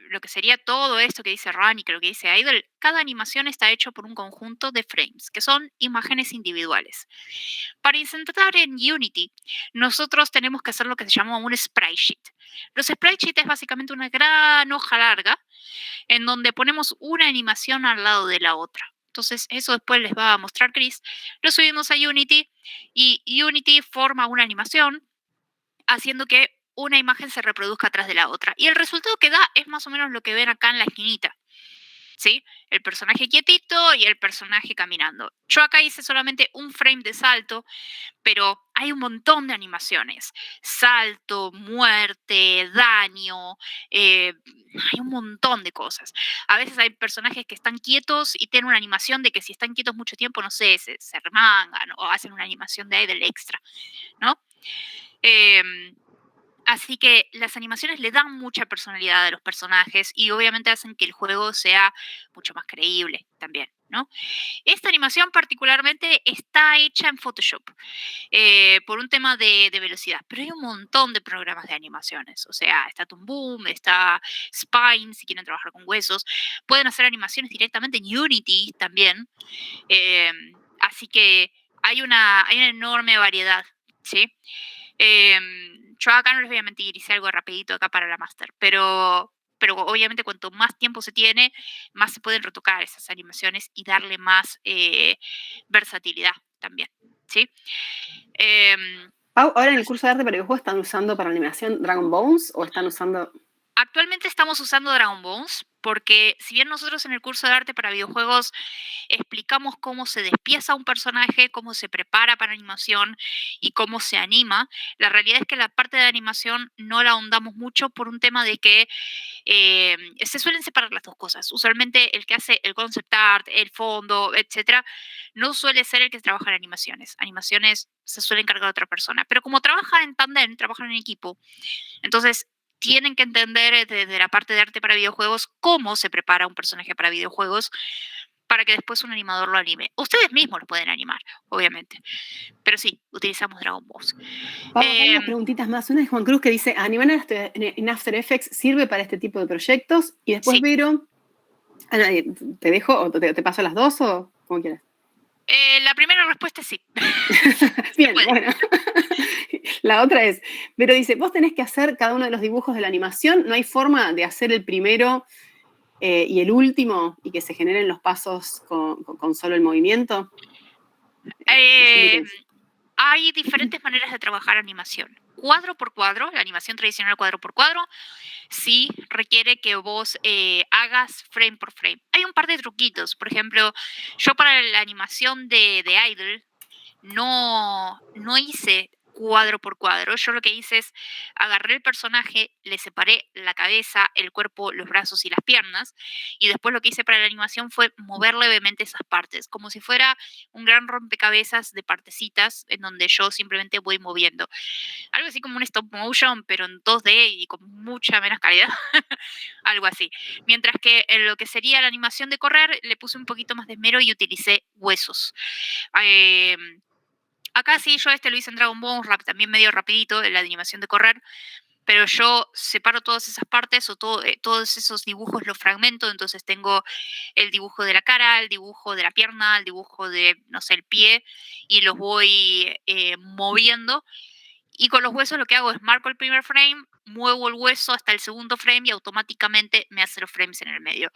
lo que sería todo esto que dice Run y que lo que dice Idle. Cada animación está hecho por un conjunto de frames, que son imágenes individuales. Para insertar en Unity, nosotros tenemos que hacer lo que se llama un sprite sheet. Los sprite sheets es básicamente una gran hoja larga en donde ponemos una animación al lado de la otra. Entonces, eso después les va a mostrar Chris. Lo subimos a Unity y Unity forma una animación haciendo que una imagen se reproduzca atrás de la otra. Y el resultado que da es más o menos lo que ven acá en la esquinita. ¿Sí? El personaje quietito y el personaje caminando. Yo acá hice solamente un frame de salto, pero hay un montón de animaciones. Salto, muerte, daño, hay un montón de cosas. A veces hay personajes que están quietos y tienen una animación de que si están quietos mucho tiempo, no sé, se remangan o hacen una animación de idle extra, ¿no? Así que las animaciones le dan mucha personalidad a los personajes y obviamente hacen que el juego sea mucho más creíble también, ¿no? Esta animación particularmente está hecha en Photoshop por un tema de velocidad, pero hay un montón de programas de animaciones. O sea, está Toon Boom, está Spine, si quieren trabajar con huesos. Pueden hacer animaciones directamente en Unity también. Así que hay una enorme variedad, ¿sí? Yo acá no les voy a mentir, hice algo rapidito acá para la Master, pero obviamente cuanto más tiempo se tiene, más se pueden retocar esas animaciones y darle más versatilidad también, ¿sí? Pau, ahora en el curso de arte para videojuegos están usando para animación Dragon Bones o están usando... Actualmente estamos usando Dragon Bones porque si bien nosotros en el curso de arte para videojuegos explicamos cómo se despieza un personaje, cómo se prepara para animación y cómo se anima, la realidad es que la parte de animación no la ahondamos mucho por un tema de que se suelen separar las dos cosas. Usualmente el que hace el concept art, el fondo, etcétera, no suele ser el que trabaja en animaciones. Animaciones se suele encargar otra persona. Pero como trabajan en tándem, trabajan en equipo, entonces tienen que entender desde la parte de arte para videojuegos cómo se prepara un personaje para videojuegos para que después un animador lo anime. Ustedes mismos lo pueden animar, obviamente. Pero sí, utilizamos Dragon Balls. Pau, acá hay unas preguntitas más. Una de Juan Cruz que dice, ¿animar en After Effects sirve para este tipo de proyectos? Y después, Sí. Vero, ¿te dejo o te paso las dos o como quieras? La primera respuesta es sí. Bien, bueno. La otra es, pero dice, vos tenés que hacer cada uno de los dibujos de la animación, no hay forma de hacer el primero y el último, y que se generen los pasos con solo el movimiento? Hay diferentes maneras de trabajar animación. Cuadro por cuadro, la animación tradicional cuadro por cuadro, sí requiere que vos hagas frame por frame. Hay un par de truquitos. Por ejemplo, yo para la animación de Idol no hice cuadro por cuadro. Yo lo que hice es agarré el personaje, le separé la cabeza, el cuerpo, los brazos y las piernas, y después lo que hice para la animación fue mover levemente esas partes, como si fuera un gran rompecabezas de partecitas en donde yo simplemente voy moviendo. Algo así como un stop motion, pero en 2D y con mucha menos calidad. Algo así. Mientras que en lo que sería la animación de correr, le puse un poquito más de esmero y utilicé huesos. Acá sí, yo lo hice en Dragon Ball, también medio rapidito, la animación de correr, pero yo separo todas esas partes o todos esos dibujos los fragmento, entonces tengo el dibujo de la cara, el dibujo de la pierna, el dibujo de, no sé, el pie, y los voy moviendo. Y con los huesos lo que hago es marco el primer frame, muevo el hueso hasta el segundo frame y automáticamente me hace los frames en el medio.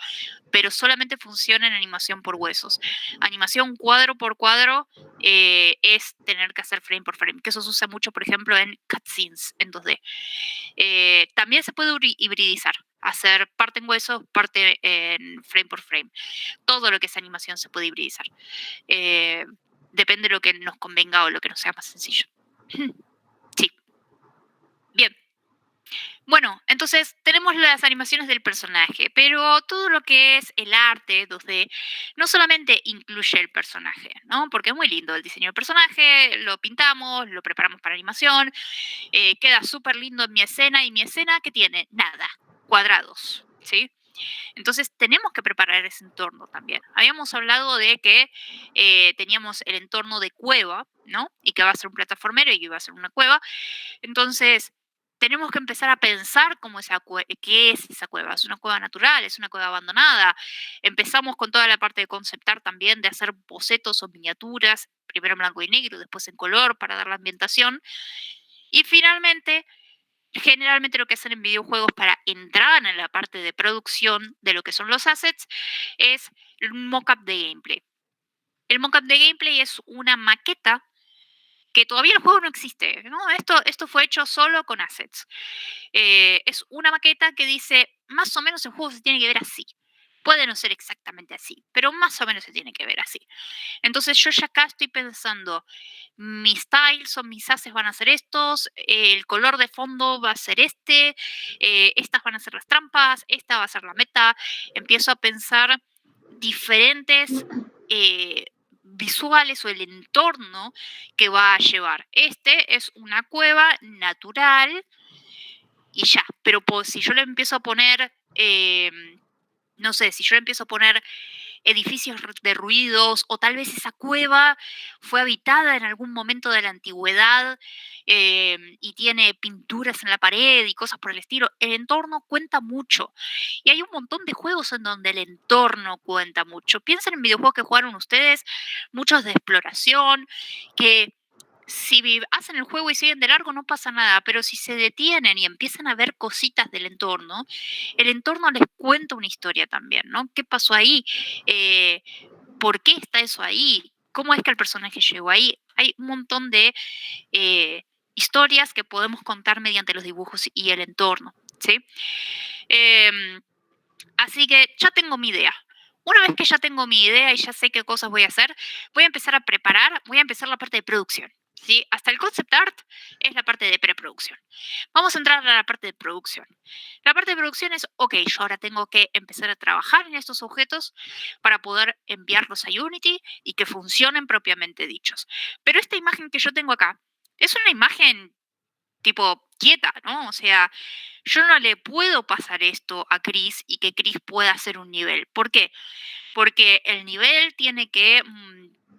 Pero solamente funciona en animación por huesos. Animación cuadro por cuadro es tener que hacer frame por frame, que eso se usa mucho, por ejemplo, en cutscenes en 2D. También se puede hibridizar, hacer parte en huesos, parte en frame por frame. Todo lo que es animación se puede hibridizar. Depende de lo que nos convenga o lo que nos sea más sencillo. Sí. Bien. Bueno, entonces tenemos las animaciones del personaje, pero todo lo que es el arte 2D no solamente incluye el personaje, ¿no? Porque es muy lindo el diseño del personaje, lo pintamos, lo preparamos para animación, queda súper lindo en mi escena, y mi escena, ¿qué tiene? Nada, cuadrados, ¿sí? Entonces tenemos que preparar ese entorno también. Habíamos hablado de que teníamos el entorno de cueva, ¿no? Y que va a ser un plataformero y que va a ser una cueva. Entonces tenemos que empezar a pensar qué es esa cueva. ¿Es una cueva natural? ¿Es una cueva abandonada? Empezamos con toda la parte de conceptar también, de hacer bocetos o miniaturas, primero en blanco y negro, después en color para dar la ambientación. Y finalmente, generalmente lo que hacen en videojuegos para entrar en la parte de producción de lo que son los assets es un mockup de gameplay. El mockup de gameplay es una maqueta que todavía el juego no existe, ¿no? Esto fue hecho solo con assets. Es una maqueta que dice, más o menos el juego se tiene que ver así. Puede no ser exactamente así, pero más o menos se tiene que ver así. Entonces yo ya acá estoy pensando, mis tiles o mis assets van a ser estos, el color de fondo va a ser estas van a ser las trampas, esta va a ser la meta. Empiezo a pensar diferentes visuales o el entorno que va a llevar. Este es una cueva natural y ya, pero si yo le empiezo a poner, no sé, si yo le empiezo a poner edificios derruidos, o tal vez esa cueva fue habitada en algún momento de la antigüedad y tiene pinturas en la pared y cosas por el estilo, el entorno cuenta mucho. Y hay un montón de juegos en donde el entorno cuenta mucho. Piensen en videojuegos que jugaron ustedes, muchos de exploración, que si hacen el juego y siguen de largo no pasa nada, pero si se detienen y empiezan a ver cositas del entorno, el entorno les cuenta una historia también, ¿no? ¿Qué pasó ahí? ¿Por qué está eso ahí? ¿Cómo es que el personaje llegó ahí? Hay un montón de historias que podemos contar mediante los dibujos y el entorno, ¿sí? Así que ya tengo mi idea. Una vez que ya tengo mi idea y ya sé qué cosas voy a hacer, voy a empezar a preparar, voy a empezar la parte de producción. ¿Sí? Hasta el concept art es la parte de preproducción. Vamos a entrar a la parte de producción. La parte de producción es, ok, yo ahora tengo que empezar a trabajar en estos objetos para poder enviarlos a Unity y que funcionen propiamente dichos. Pero esta imagen que yo tengo acá es una imagen tipo quieta, ¿no? O sea, yo no le puedo pasar esto a Chris y que Chris pueda hacer un nivel. ¿Por qué? Porque el nivel tiene que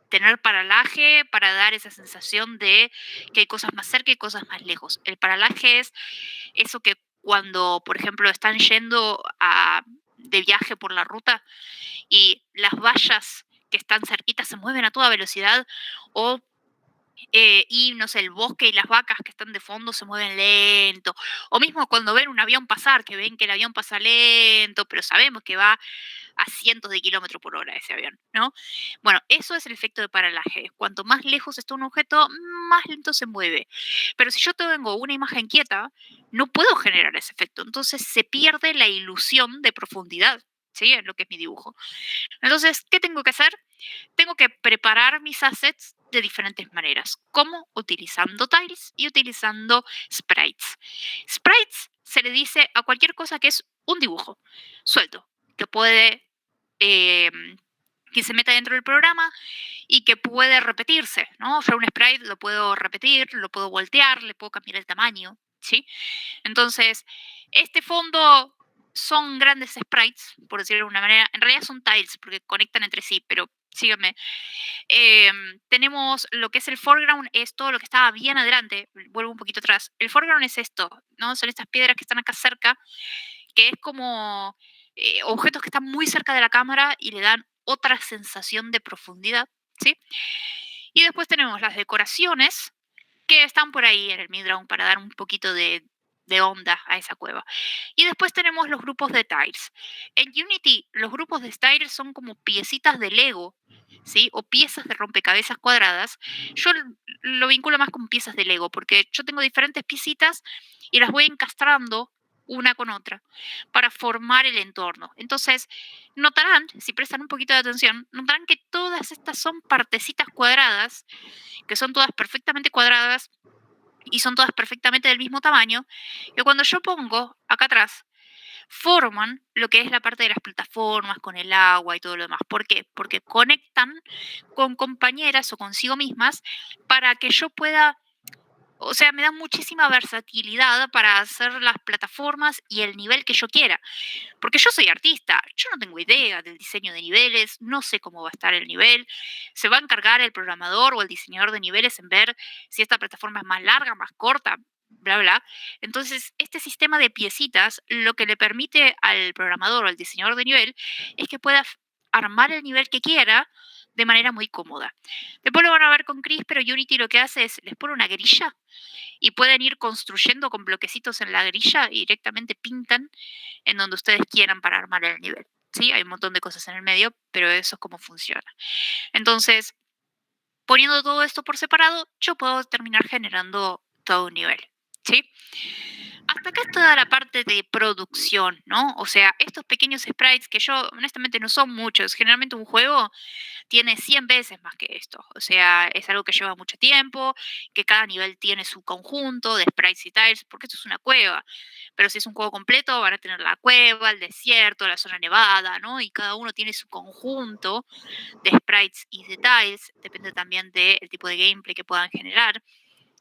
tener paralaje para dar esa sensación de que hay cosas más cerca y cosas más lejos. El paralaje es eso que cuando, por ejemplo, están yendo de viaje por la ruta y las vallas que están cerquitas se mueven a toda velocidad, o y no sé, el bosque y las vacas que están de fondo se mueven lento, o mismo cuando ven un avión pasar, que ven que el avión pasa lento, pero sabemos que va a cientos de kilómetros por hora ese avión, ¿no? Bueno, eso es el efecto de paralaje. Cuanto más lejos está un objeto, más lento se mueve. Pero si yo tengo una imagen quieta, no puedo generar ese efecto. Entonces se pierde la ilusión de profundidad, ¿sí? En lo que es mi dibujo. Entonces, ¿qué tengo que hacer? Tengo que preparar mis assets de diferentes maneras, como utilizando tiles y utilizando sprites. Sprites se le dice a cualquier cosa que es un dibujo suelto, que puede eh, que se meta dentro del programa y que puede repetirse, ¿no? O sea, un sprite lo puedo repetir, lo puedo voltear, le puedo cambiar el tamaño, ¿sí? Entonces, este fondo son grandes sprites, por decirlo de alguna manera. En realidad son tiles porque conectan entre sí, pero síganme. Tenemos lo que es el foreground, es todo lo que estaba bien adelante. Vuelvo un poquito atrás. El foreground es esto, ¿no? Son estas piedras que están acá cerca, que es como objetos que están muy cerca de la cámara y le dan otra sensación de profundidad, ¿sí? Y después tenemos las decoraciones que están por ahí en el midround para dar un poquito de onda a esa cueva. Y después tenemos los grupos de tiles. En Unity, los grupos de tiles son como piecitas de Lego, ¿sí? O piezas de rompecabezas cuadradas. Yo lo vinculo más con piezas de Lego, porque yo tengo diferentes piecitas y las voy encastrando una con otra para formar el entorno. Entonces, notarán, si prestan un poquito de atención, notarán que todas estas son partecitas cuadradas, que son todas perfectamente cuadradas y son todas perfectamente del mismo tamaño, que cuando yo pongo acá atrás, forman lo que es la parte de las plataformas con el agua y todo lo demás. ¿Por qué? Porque conectan con compañeras o consigo mismas para que yo pueda, o sea, me dan muchísima versatilidad para hacer las plataformas y el nivel que yo quiera. Porque yo soy artista, yo no tengo idea del diseño de niveles, no sé cómo va a estar el nivel. Se va a encargar el programador o el diseñador de niveles en ver si esta plataforma es más larga, más corta, bla, bla. Entonces, este sistema de piecitas lo que le permite al programador o al diseñador de nivel es que pueda armar el nivel que quiera de manera muy cómoda. Después lo van a ver con Chris, pero Unity lo que hace es les pone una grilla y pueden ir construyendo con bloquecitos en la grilla y directamente pintan en donde ustedes quieran para armar el nivel. ¿Sí? Hay un montón de cosas en el medio, pero eso es como funciona. Entonces, poniendo todo esto por separado, yo puedo terminar generando todo un nivel. ¿Sí? Hasta acá es toda la parte de producción, ¿no? O sea, estos pequeños sprites que yo honestamente no son muchos. Generalmente un juego tiene 100 veces más que esto. O sea, es algo que lleva mucho tiempo, que cada nivel tiene su conjunto de sprites y tiles, porque esto es una cueva. Pero si es un juego completo, van a tener la cueva, el desierto, la zona nevada, ¿no? Y cada uno tiene su conjunto de sprites y de tiles. Depende también del tipo de gameplay que puedan generar.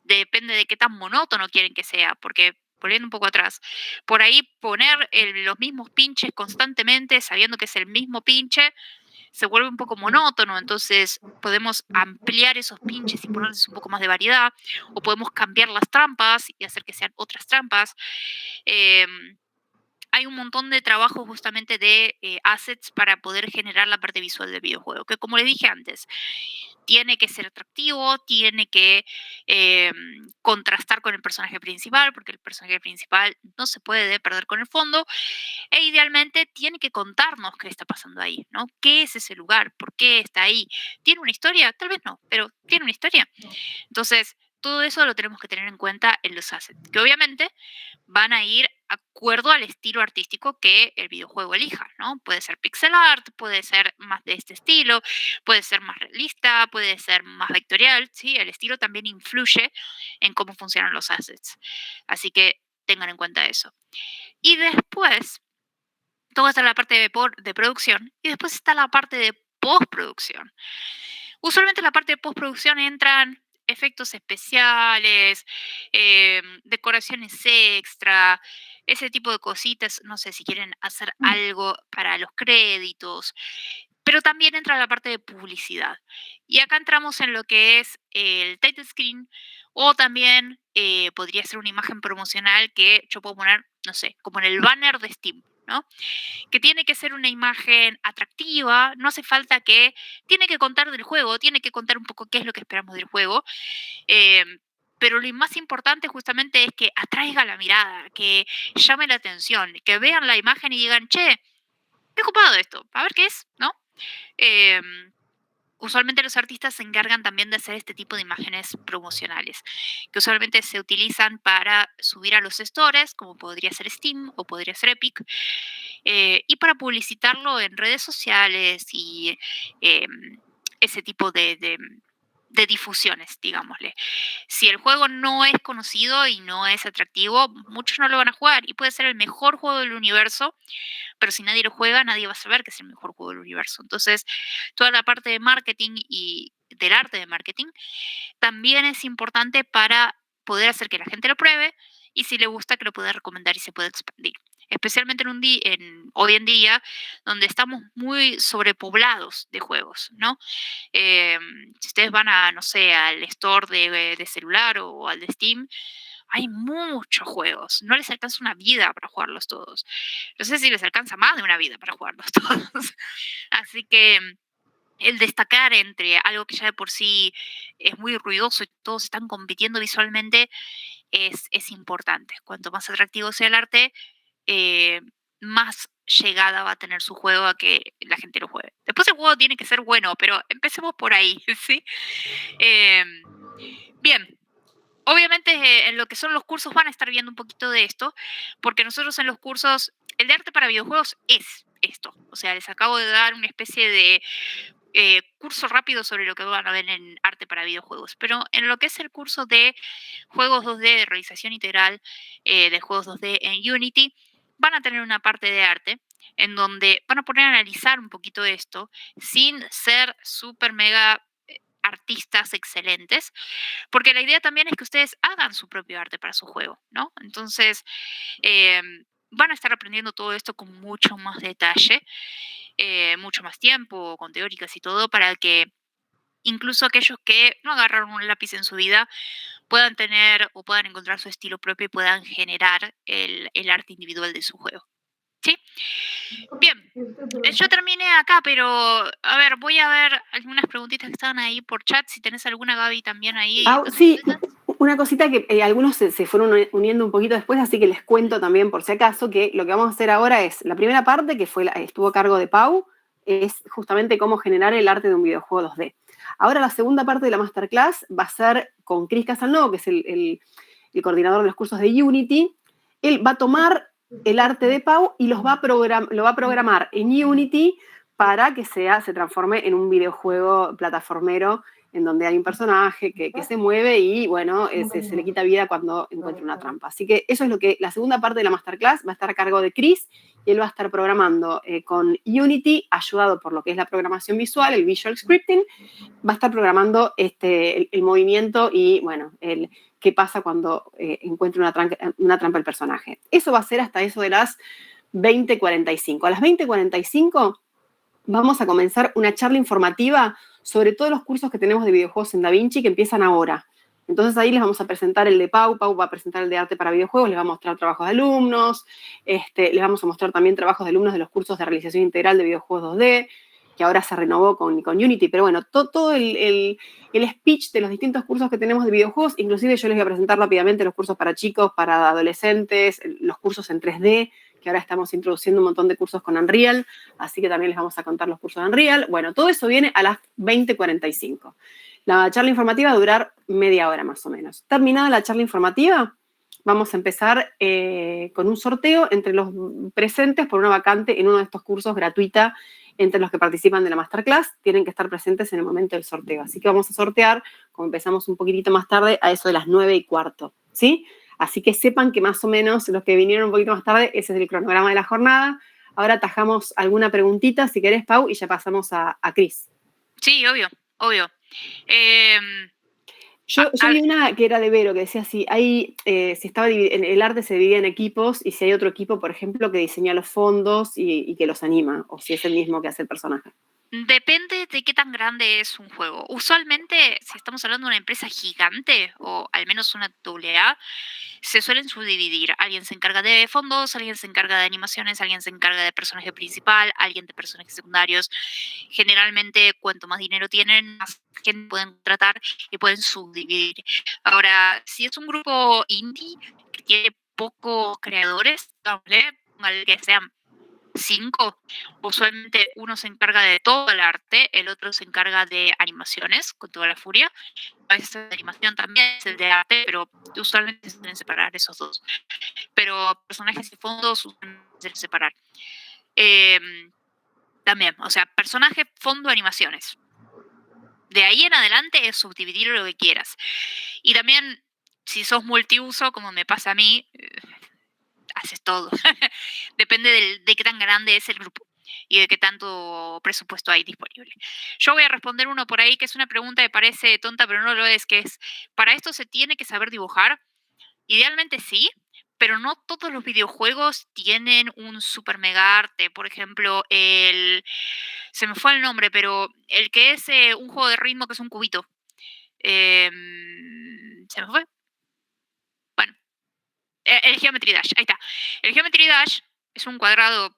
Depende de qué tan monótono quieren que sea, porque volviendo un poco atrás, por ahí poner los mismos pinches constantemente, sabiendo que es el mismo pinche, se vuelve un poco monótono, entonces podemos ampliar esos pinches y ponerles un poco más de variedad, o podemos cambiar las trampas y hacer que sean otras trampas. Hay un montón de trabajo justamente de assets para poder generar la parte visual del videojuego, que como les dije antes, tiene que ser atractivo, tiene que contrastar con el personaje principal, porque el personaje principal no se puede perder con el fondo, e idealmente tiene que contarnos qué está pasando ahí, ¿no? ¿Qué es ese lugar? ¿Por qué está ahí? ¿Tiene una historia? Tal vez no, pero tiene una historia. Entonces, todo eso lo tenemos que tener en cuenta en los assets, que obviamente van a ir acuerdo al estilo artístico que el videojuego elija, ¿no? Puede ser pixel art, puede ser más de este estilo, puede ser más realista, puede ser más vectorial, ¿sí? El estilo también influye en cómo funcionan los assets. Así que tengan en cuenta eso. Y después, todo está en la parte de producción y después está la parte de postproducción. Usualmente en la parte de postproducción entran efectos especiales, decoraciones extra, ese tipo de cositas, no sé si quieren hacer algo para los créditos, pero también entra la parte de publicidad. Y acá entramos en lo que es el title screen o también podría ser una imagen promocional que yo puedo poner, no sé, como en el banner de Steam. ¿no? Que tiene que ser una imagen atractiva, no hace falta que, tiene que contar del juego, tiene que contar un poco qué es lo que esperamos del juego, pero lo más importante justamente es que atraiga la mirada, que llame la atención, que vean la imagen y digan, che, qué ocupado esto, a ver qué es, ¿no? Usualmente los artistas se encargan también de hacer este tipo de imágenes promocionales, que usualmente se utilizan para subir a los stores, como podría ser Steam o podría ser Epic, y para publicitarlo en redes sociales y ese tipo de difusiones, digámosle. Si el juego no es conocido y no es atractivo, muchos no lo van a jugar y puede ser el mejor juego del universo, pero si nadie lo juega, nadie va a saber que es el mejor juego del universo. Entonces, toda la parte de marketing y del arte de marketing también es importante para poder hacer que la gente lo pruebe y si le gusta que lo pueda recomendar y se pueda expandir. Especialmente hoy en día, donde estamos muy sobrepoblados de juegos, ¿no? Si ustedes van a, no sé, al store de celular o al de Steam, hay muchos juegos, no les alcanza una vida para jugarlos todos. No sé si les alcanza más de una vida para jugarlos todos. Así que el destacar entre algo que ya de por sí es muy ruidoso y todos están compitiendo visualmente es importante. Cuanto más atractivo sea el arte, más llegada va a tener su juego a que la gente lo juegue. Después el juego tiene que ser bueno, pero empecemos por ahí, ¿sí? Bien. Obviamente en lo que son los cursos van a estar viendo un poquito de esto, porque nosotros en los cursos, el de arte para videojuegos es esto. O sea, les acabo de dar una especie de curso rápido sobre lo que van a ver en arte para videojuegos. Pero en lo que es el curso de juegos 2D, de realización integral de juegos 2D en Unity, van a tener una parte de arte en donde van a poner a analizar un poquito esto sin ser súper mega artistas excelentes, porque la idea también es que ustedes hagan su propio arte para su juego, ¿no? Entonces, van a estar aprendiendo todo esto con mucho más detalle, mucho más tiempo, con teóricas y todo, para que incluso aquellos que no agarraron un lápiz en su vida puedan tener o puedan encontrar su estilo propio y puedan generar el arte individual de su juego. ¿Sí? Bien, yo terminé acá, pero a ver, voy a ver algunas preguntitas que estaban ahí por chat. Si tenés alguna, Gaby, también ahí. Sí, una cosita que algunos se fueron uniendo un poquito después, así que les cuento también por si acaso que lo que vamos a hacer ahora es, la primera parte, que estuvo a cargo de Pau, es justamente cómo generar el arte de un videojuego 2D. Ahora la segunda parte de la masterclass va a ser con Chris Casalnovo, que es el coordinador de los cursos de Unity. Él va a tomar el arte de Pau y lo va a programar en Unity para que se transforme en un videojuego plataformero en donde hay un personaje que se mueve y, bueno, se le quita vida cuando encuentra una trampa. Así que eso es lo que la segunda parte de la masterclass va a estar a cargo de Chris y él va a estar programando con Unity, ayudado por lo que es la programación visual, el visual scripting, va a estar programando el movimiento y, bueno, qué pasa cuando encuentra una trampa el personaje. Eso va a ser hasta eso de las 20:45. A las 20:45 vamos a comenzar una charla informativa sobre todos los cursos que tenemos de videojuegos en DaVinci que empiezan ahora. Entonces ahí les vamos a presentar el de Pau va a presentar el de arte para videojuegos, les va a mostrar trabajos de alumnos, les vamos a mostrar también trabajos de alumnos de los cursos de realización integral de videojuegos 2D, que ahora se renovó con Unity, pero bueno, todo el speech de los distintos cursos que tenemos de videojuegos, inclusive yo les voy a presentar rápidamente los cursos para chicos, para adolescentes, los cursos en 3D, que ahora estamos introduciendo un montón de cursos con Unreal, así que también les vamos a contar los cursos de Unreal. Bueno, todo eso viene a las 20:45. La charla informativa va a durar media hora más o menos. Terminada la charla informativa, vamos a empezar con un sorteo entre los presentes por una vacante en uno de estos cursos gratuita. Entre los que participan de la masterclass, tienen que estar presentes en el momento del sorteo. Así que vamos a sortear, como empezamos un poquitito más tarde, a eso de las 9:15, ¿sí? Así que sepan que más o menos los que vinieron un poquito más tarde, ese es el cronograma de la jornada. Ahora atajamos alguna preguntita, si querés, Pau, y ya pasamos a Cris. Sí, obvio. Yo vi una que era de Vero, que decía si el arte se divide en equipos y si hay otro equipo, por ejemplo, que diseña los fondos y que los anima, o si es el mismo que hace el personaje. Depende de qué tan grande es un juego. Usualmente, si estamos hablando de una empresa gigante, o al menos una AA, se suelen subdividir. Alguien se encarga de fondos, alguien se encarga de animaciones, alguien se encarga de personaje principal, alguien de personajes secundarios. Generalmente, cuanto más dinero tienen, más gente pueden tratar y pueden subdividir. Ahora, si es un grupo indie que tiene pocos creadores, póngale que sean 5, usualmente uno se encarga de todo el arte, el otro se encarga de animaciones con toda la furia. A veces el de animación también es el de arte, pero usualmente se suelen separar esos dos. Pero personajes y fondos usualmente se suelen separar. También, o sea, personaje, fondo, animaciones. De ahí en adelante es subdividir lo que quieras. Y también, si sos multiuso, como me pasa a mí, haces todo. Depende de qué tan grande es el grupo y de qué tanto presupuesto hay disponible. Yo voy a responder uno por ahí que es una pregunta que parece tonta, pero no lo es, que es, ¿para esto se tiene que saber dibujar? Idealmente sí, pero no todos los videojuegos tienen un super mega arte. Por ejemplo, se me fue el nombre, pero el que es un juego de ritmo que es un cubito. Se me fue. Bueno, el Geometry Dash, ahí está. El Geometry Dash es un cuadrado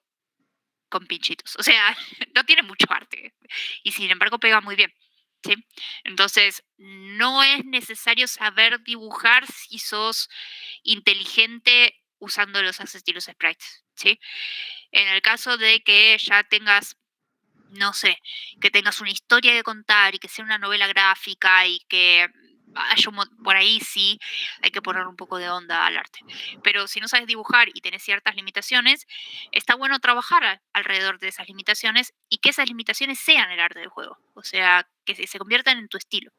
con pinchitos. O sea, no tiene mucho arte. Y sin embargo pega muy bien. ¿Sí? Entonces, no es necesario saber dibujar si sos inteligente usando los assets y los sprites. ¿Sí? En el caso de que ya tengas, no sé, que tengas una historia que contar y que sea una novela gráfica y que por ahí sí hay que poner un poco de onda al arte. Pero si no sabes dibujar y tenés ciertas limitaciones, está bueno trabajar alrededor de esas limitaciones y que esas limitaciones sean el arte del juego. O sea, que se conviertan en tu estilo.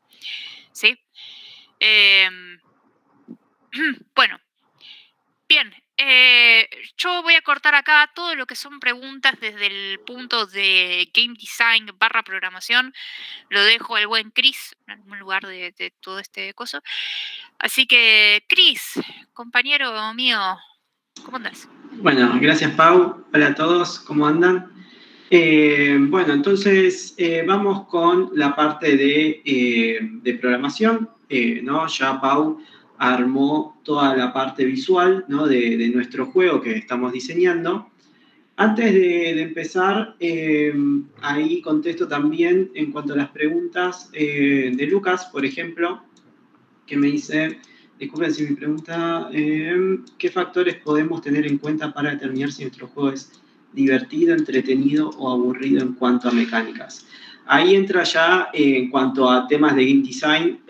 ¿Sí? Bueno, bien. Yo voy a cortar acá todo lo que son preguntas desde el punto de game design / programación. Lo dejo al buen Chris en algún lugar de todo este coso. Así que, Chris, compañero mío, ¿cómo andas? Bueno, gracias Pau. Hola a todos, ¿cómo andan? Bueno, entonces vamos con la parte de programación, ¿no? Ya Pau armó toda la parte visual, ¿no? de nuestro juego que estamos diseñando. Antes de empezar, ahí contesto también en cuanto a las preguntas de Lucas, por ejemplo, que me dice, disculpen si mi pregunta, ¿qué factores podemos tener en cuenta para determinar si nuestro juego es divertido, entretenido o aburrido en cuanto a mecánicas? Ahí entra ya en cuanto a temas de game design.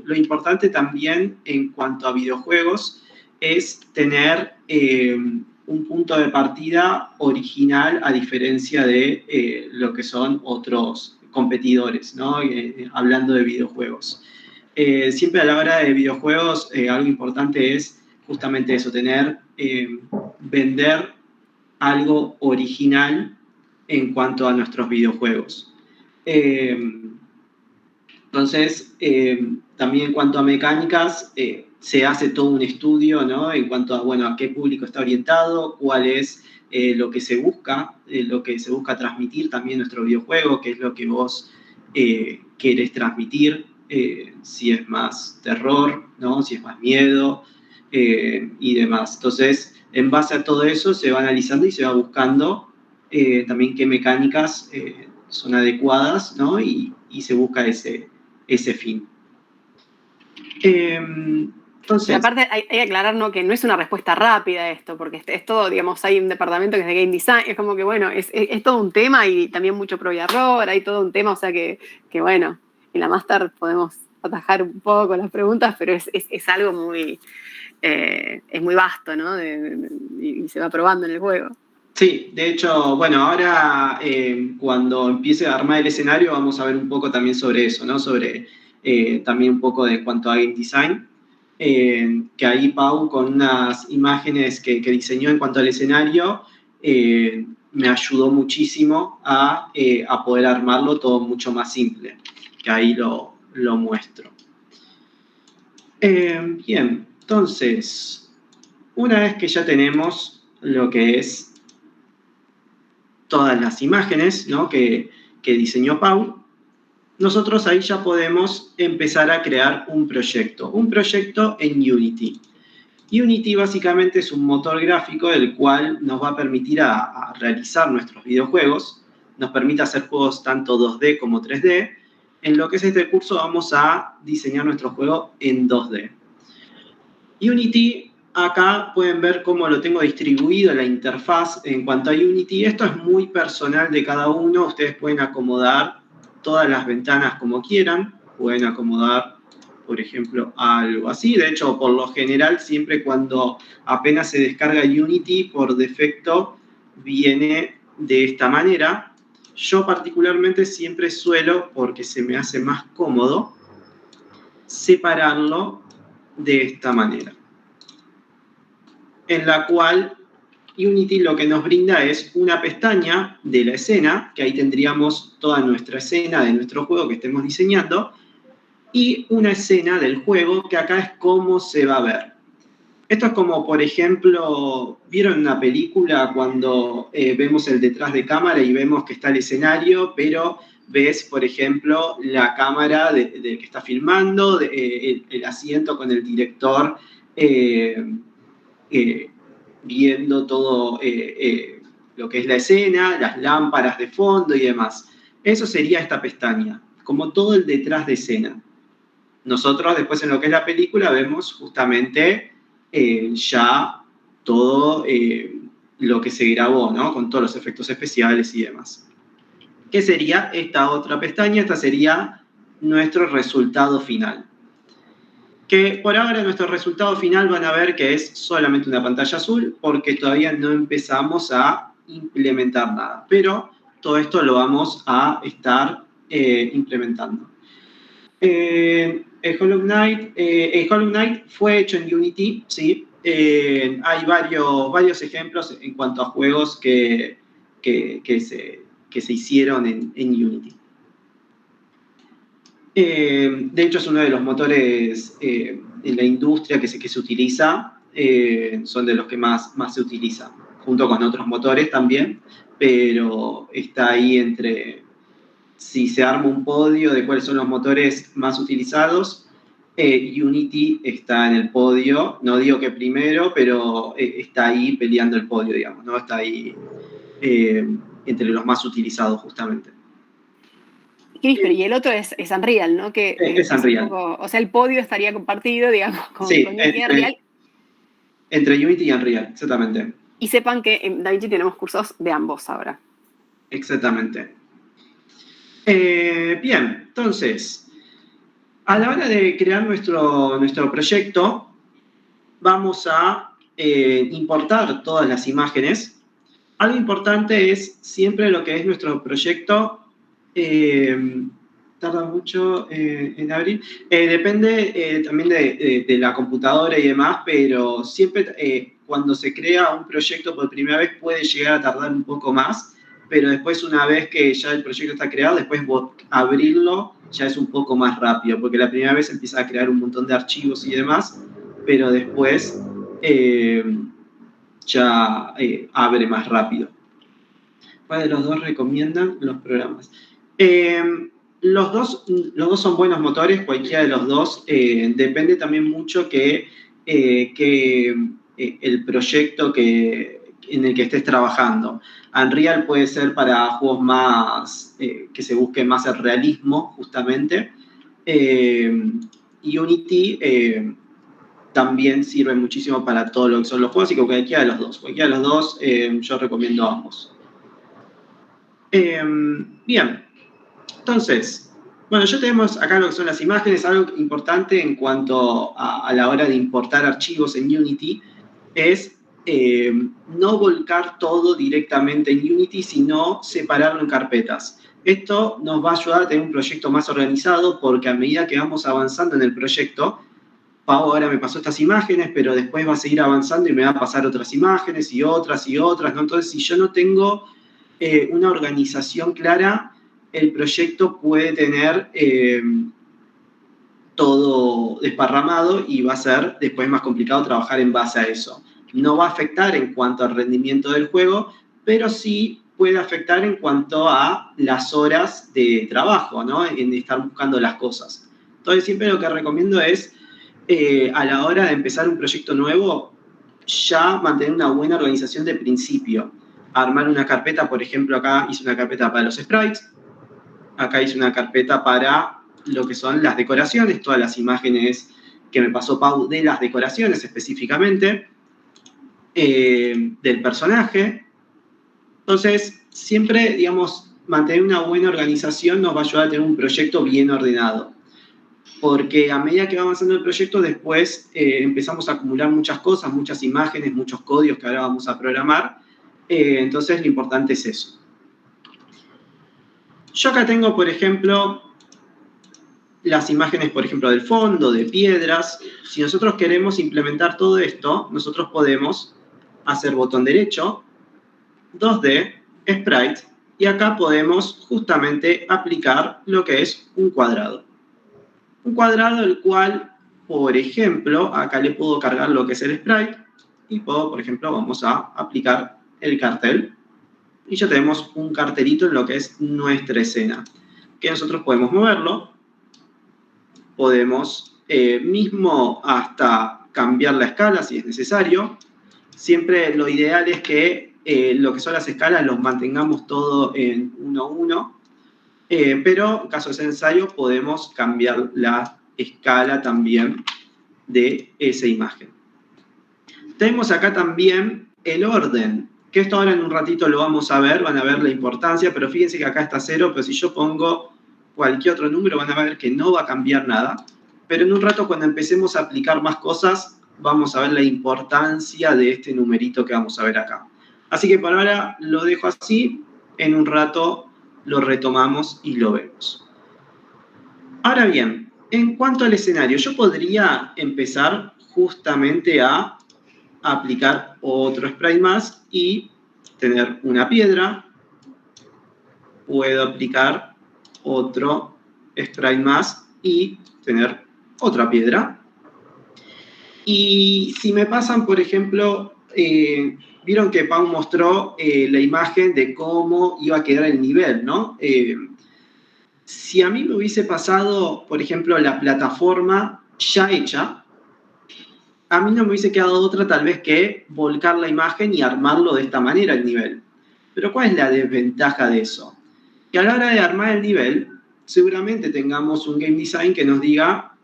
Lo importante también en cuanto a videojuegos es tener un punto de partida original a diferencia de lo que son otros competidores, ¿no? Hablando de videojuegos. Siempre a la hora de videojuegos algo importante es justamente eso, vender algo original en cuanto a nuestros videojuegos. Entonces, también en cuanto a mecánicas, se hace todo un estudio, ¿no? En cuanto a, bueno, a qué público está orientado, cuál es lo que se busca transmitir también en nuestro videojuego, qué es lo que vos querés transmitir, si es más terror, ¿no? Si es más miedo y demás. Entonces, en base a todo eso se va analizando y se va buscando también qué mecánicas son adecuadas, ¿no? Y se busca ese fin. Entonces, y aparte hay que aclarar, ¿no? Que no es una respuesta rápida esto, porque es todo, digamos, hay un departamento que es de game design, es como que, bueno, es todo un tema y también mucho prueba y error, hay todo un tema, o sea que bueno, en la máster podemos atajar un poco las preguntas, pero es algo muy, es muy vasto, ¿no? Y se va probando en el juego. Sí, de hecho, bueno, ahora cuando empiece a armar el escenario vamos a ver un poco también sobre eso, ¿no? Sobre también un poco de cuanto a game design, que ahí Pau con unas imágenes que diseñó en cuanto al escenario me ayudó muchísimo a poder armarlo todo mucho más simple, que ahí lo muestro. Bien, entonces, una vez que ya tenemos lo que es todas las imágenes, ¿no? que que diseñó Pau, nosotros ahí ya podemos empezar a crear un proyecto en Unity. Unity básicamente es un motor gráfico el cual nos va a permitir a realizar nuestros videojuegos, nos permite hacer juegos tanto 2D como 3D. En lo que es este curso vamos a diseñar nuestro juego en 2D. Unity, acá pueden ver cómo lo tengo distribuido, la interfaz en cuanto a Unity. Esto es muy personal de cada uno, ustedes pueden acomodar todas las ventanas como quieran, pueden acomodar, por ejemplo, algo así. De hecho, por lo general, siempre cuando apenas se descarga Unity, por defecto viene de esta manera. Yo particularmente siempre suelo, porque se me hace más cómodo, separarlo de esta manera, en la cual Unity lo que nos brinda es una pestaña de la escena, que ahí tendríamos toda nuestra escena de nuestro juego que estemos diseñando, y una escena del juego, que acá es cómo se va a ver. Esto es como, por ejemplo, ¿vieron una película cuando vemos el detrás de cámara y vemos que está el escenario, pero ves, por ejemplo, la cámara de que está filmando, el asiento con el director viendo todo lo que es la escena, las lámparas de fondo y demás? Eso sería esta pestaña, como todo el detrás de escena. Nosotros después en lo que es la película vemos justamente ya todo lo que se grabó, ¿no? Con todos los efectos especiales y demás. ¿Qué sería esta otra pestaña? Esta sería nuestro resultado final. Que por ahora nuestro resultado final van a ver que es solamente una pantalla azul porque todavía no empezamos a implementar nada. Pero todo esto lo vamos a estar implementando. El Hollow Knight fue hecho en Unity, ¿sí? Hay varios ejemplos en cuanto a juegos que se hicieron en Unity. De hecho, es uno de los motores en la industria que se utiliza, son de los que más se utiliza, junto con otros motores también, pero está ahí entre, si se arma un podio de cuáles son los motores más utilizados, Unity está en el podio, no digo que primero, pero está ahí peleando el podio, digamos, ¿no? Está ahí entre los más utilizados justamente. Crispr, y el otro es Unreal, ¿no? Que es Unreal. O sea, el podio estaría compartido, digamos, con Unity y Unreal. Entre Unity y Unreal, exactamente. Y sepan que en DaVinci tenemos cursos de ambos ahora. Exactamente. Bien, entonces, a la hora de crear nuestro proyecto, vamos a importar todas las imágenes. Algo importante es siempre lo que es nuestro proyecto. Tarda mucho en abrir. Depende también de la computadora y demás, pero siempre cuando se crea un proyecto por primera vez puede llegar a tardar un poco más, pero después una vez que ya el proyecto está creado, después abrirlo ya es un poco más rápido, porque la primera vez empieza a crear un montón de archivos y demás, pero después ya abre más rápido. ¿Cuál de los dos recomiendan los programas? Los dos son buenos motores, cualquiera de los dos. Depende también mucho que el proyecto en el que estés trabajando. Unreal puede ser para juegos más que se busque más el realismo, justamente. Y Unity también sirve muchísimo para todo lo que son los juegos, así que cualquiera de los dos yo recomiendo ambos. Bien, entonces, bueno, ya tenemos acá lo que son las imágenes. Algo importante en cuanto a la hora de importar archivos en Unity es no volcar todo directamente en Unity, sino separarlo en carpetas. Esto nos va a ayudar a tener un proyecto más organizado, porque a medida que vamos avanzando en el proyecto, Pau ahora me pasó estas imágenes, pero después va a seguir avanzando y me va a pasar otras imágenes y otras, ¿no? Entonces, si yo no tengo una organización clara, el proyecto puede tener todo desparramado y va a ser después más complicado trabajar en base a eso. No va a afectar en cuanto al rendimiento del juego, pero sí puede afectar en cuanto a las horas de trabajo, ¿no? En estar buscando las cosas. Entonces, siempre lo que recomiendo es, a la hora de empezar un proyecto nuevo, ya mantener una buena organización de principio. Armar una carpeta, por ejemplo, acá hice una carpeta para los sprites, acá hice una carpeta para lo que son las decoraciones, todas las imágenes que me pasó Pau de las decoraciones específicamente, del personaje. Entonces, siempre, digamos, mantener una buena organización nos va a ayudar a tener un proyecto bien ordenado. Porque a medida que va avanzando el proyecto, después empezamos a acumular muchas cosas, muchas imágenes, muchos códigos que ahora vamos a programar. Entonces, lo importante es eso. Yo acá tengo, por ejemplo, las imágenes, por ejemplo, del fondo, de piedras. Si nosotros queremos implementar todo esto, nosotros podemos hacer botón derecho, 2D, Sprite, y acá podemos justamente aplicar lo que es un cuadrado. Un cuadrado el cual, por ejemplo, acá le puedo cargar lo que es el sprite y puedo, por ejemplo, vamos a aplicar el cartel. Y ya tenemos un cartelito en lo que es nuestra escena, que nosotros podemos moverlo, podemos mismo hasta cambiar la escala si es necesario. Siempre lo ideal es que lo que son las escalas los mantengamos todo en 1:1. Pero en caso de ser ensayo podemos cambiar la escala también de esa imagen. Tenemos acá también el orden, que esto ahora en un ratito lo vamos a ver, van a ver la importancia, pero fíjense que acá está 0, pero si yo pongo cualquier otro número van a ver que no va a cambiar nada, pero en un rato cuando empecemos a aplicar más cosas vamos a ver la importancia de este numerito que vamos a ver acá. Así que por ahora lo dejo así, en un rato lo retomamos y lo vemos. Ahora bien, en cuanto al escenario, yo podría empezar justamente a aplicar otro sprite más y tener una piedra. Puedo aplicar otro sprite más y tener otra piedra. Y si me pasan, por ejemplo, vieron que Pau mostró la imagen de cómo iba a quedar el nivel, ¿no? Si a mí me hubiese pasado, por ejemplo, la plataforma ya hecha, a mí no me hubiese quedado otra tal vez que volcar la imagen y armarlo de esta manera el nivel. Pero ¿cuál es la desventaja de eso? Que a la hora de armar el nivel, seguramente tengamos un game design que nos diga,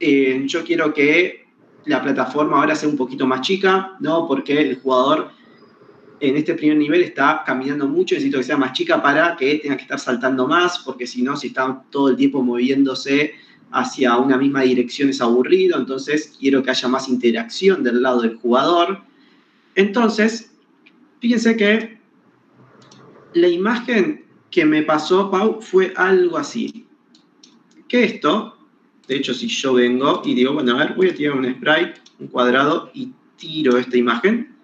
yo quiero que la plataforma ahora sea un poquito más chica, ¿no? Porque el jugador en este primer nivel está caminando mucho, necesito que sea más chica para que tenga que estar saltando más, porque si no, si está todo el tiempo moviéndose hacia una misma dirección es aburrido, entonces quiero que haya más interacción del lado del jugador. Entonces, fíjense que la imagen que me pasó Pau fue algo así. Que esto, de hecho, si yo vengo y digo, bueno, a ver, voy a tirar un sprite, un cuadrado, y tiro esta imagen,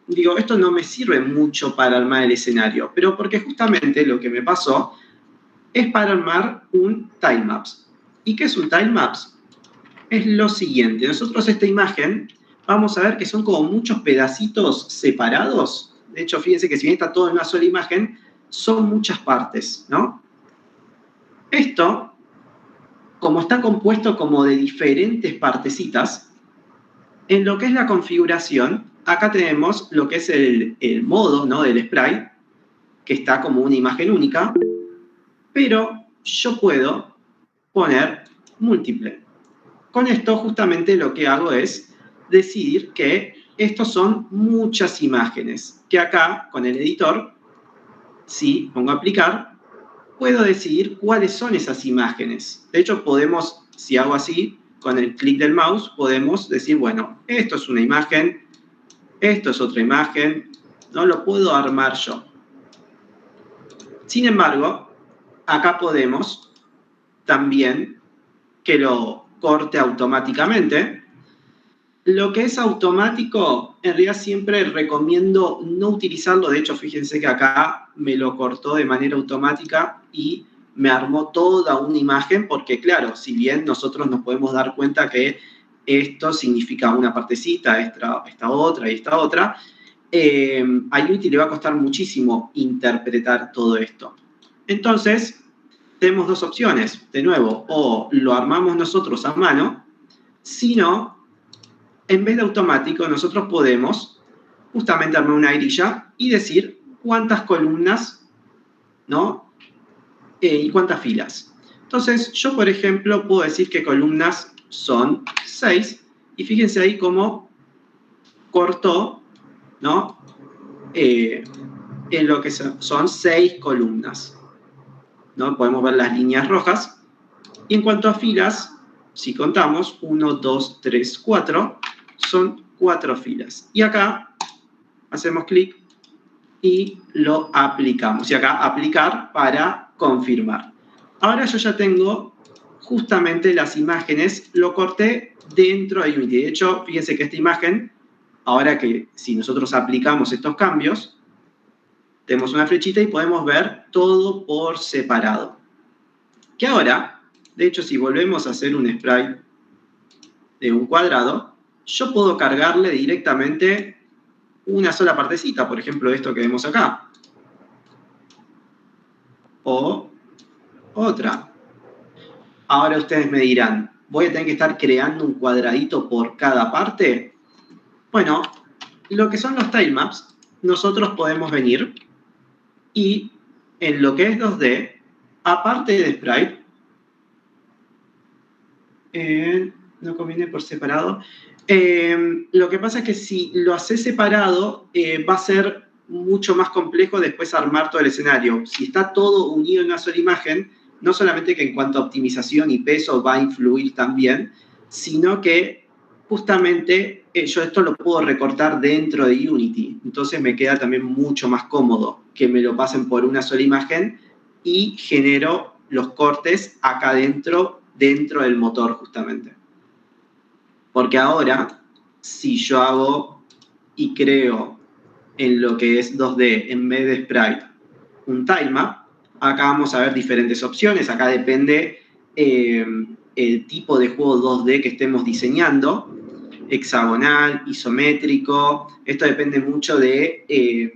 digo, esto no me sirve mucho para armar el escenario, pero porque justamente lo que me pasó es para armar un timelapse. ¿Y qué es un timelapse? Es lo siguiente, nosotros esta imagen vamos a ver que son como muchos pedacitos separados. De hecho, fíjense que si bien está todo en una sola imagen, son muchas partes, ¿no? Esto, como está compuesto como de diferentes partecitas, en lo que es la configuración, acá tenemos lo que es el modo, ¿no? Del sprite, que está como una imagen única, pero yo puedo poner múltiple. Con esto justamente lo que hago es decidir que estos son muchas imágenes, que acá con el editor, si pongo aplicar, puedo decidir cuáles son esas imágenes. De hecho, podemos, si hago así, con el clic del mouse, podemos decir, bueno, esto es una imagen, esto es otra imagen, no lo puedo armar yo. Sin embargo, acá podemos también que lo corte automáticamente. Lo que es automático, en realidad siempre recomiendo no utilizarlo. De hecho, fíjense que acá me lo cortó de manera automática y me armó toda una imagen, porque claro, si bien nosotros nos podemos dar cuenta que esto significa una partecita, esta otra y esta otra, a Unity le va a costar muchísimo interpretar todo esto. Entonces, tenemos dos opciones. De nuevo, o lo armamos nosotros a mano, si no, en vez de automático, nosotros podemos justamente armar una grilla y decir cuántas columnas, ¿no? Y cuántas filas. Entonces, yo, por ejemplo, puedo decir que columnas son 6, y fíjense ahí cómo cortó, ¿no? En lo que son 6 columnas, ¿no? Podemos ver las líneas rojas. Y en cuanto a filas, si contamos, 1, 2, 3, 4, son 4 filas. Y acá hacemos clic y lo aplicamos. Y acá aplicar para confirmar. Ahora yo ya tengo justamente las imágenes, lo corté dentro de Unity. De hecho, fíjense que esta imagen, ahora que si nosotros aplicamos estos cambios, tenemos una flechita y podemos ver todo por separado. Que ahora, de hecho, si volvemos a hacer un sprite de un cuadrado, yo puedo cargarle directamente una sola partecita, por ejemplo, esto que vemos acá. O otra. Ahora ustedes me dirán, ¿voy a tener que estar creando un cuadradito por cada parte? Bueno, lo que son los tilemaps, nosotros podemos venir y en lo que es 2D, aparte de sprite, no conviene por separado. Lo que pasa es que si lo haces separado, va a ser mucho más complejo después armar todo el escenario. Si está todo unido en una sola imagen, no solamente que en cuanto a optimización y peso va a influir también, sino que justamente yo esto lo puedo recortar dentro de Unity. Entonces me queda también mucho más cómodo que me lo pasen por una sola imagen y genero los cortes acá dentro del motor justamente. Porque ahora, si yo hago y creo en lo que es 2D en vez de sprite un tilemap, acá vamos a ver diferentes opciones. Acá depende el tipo de juego 2D que estemos diseñando. Hexagonal, isométrico. Esto depende mucho de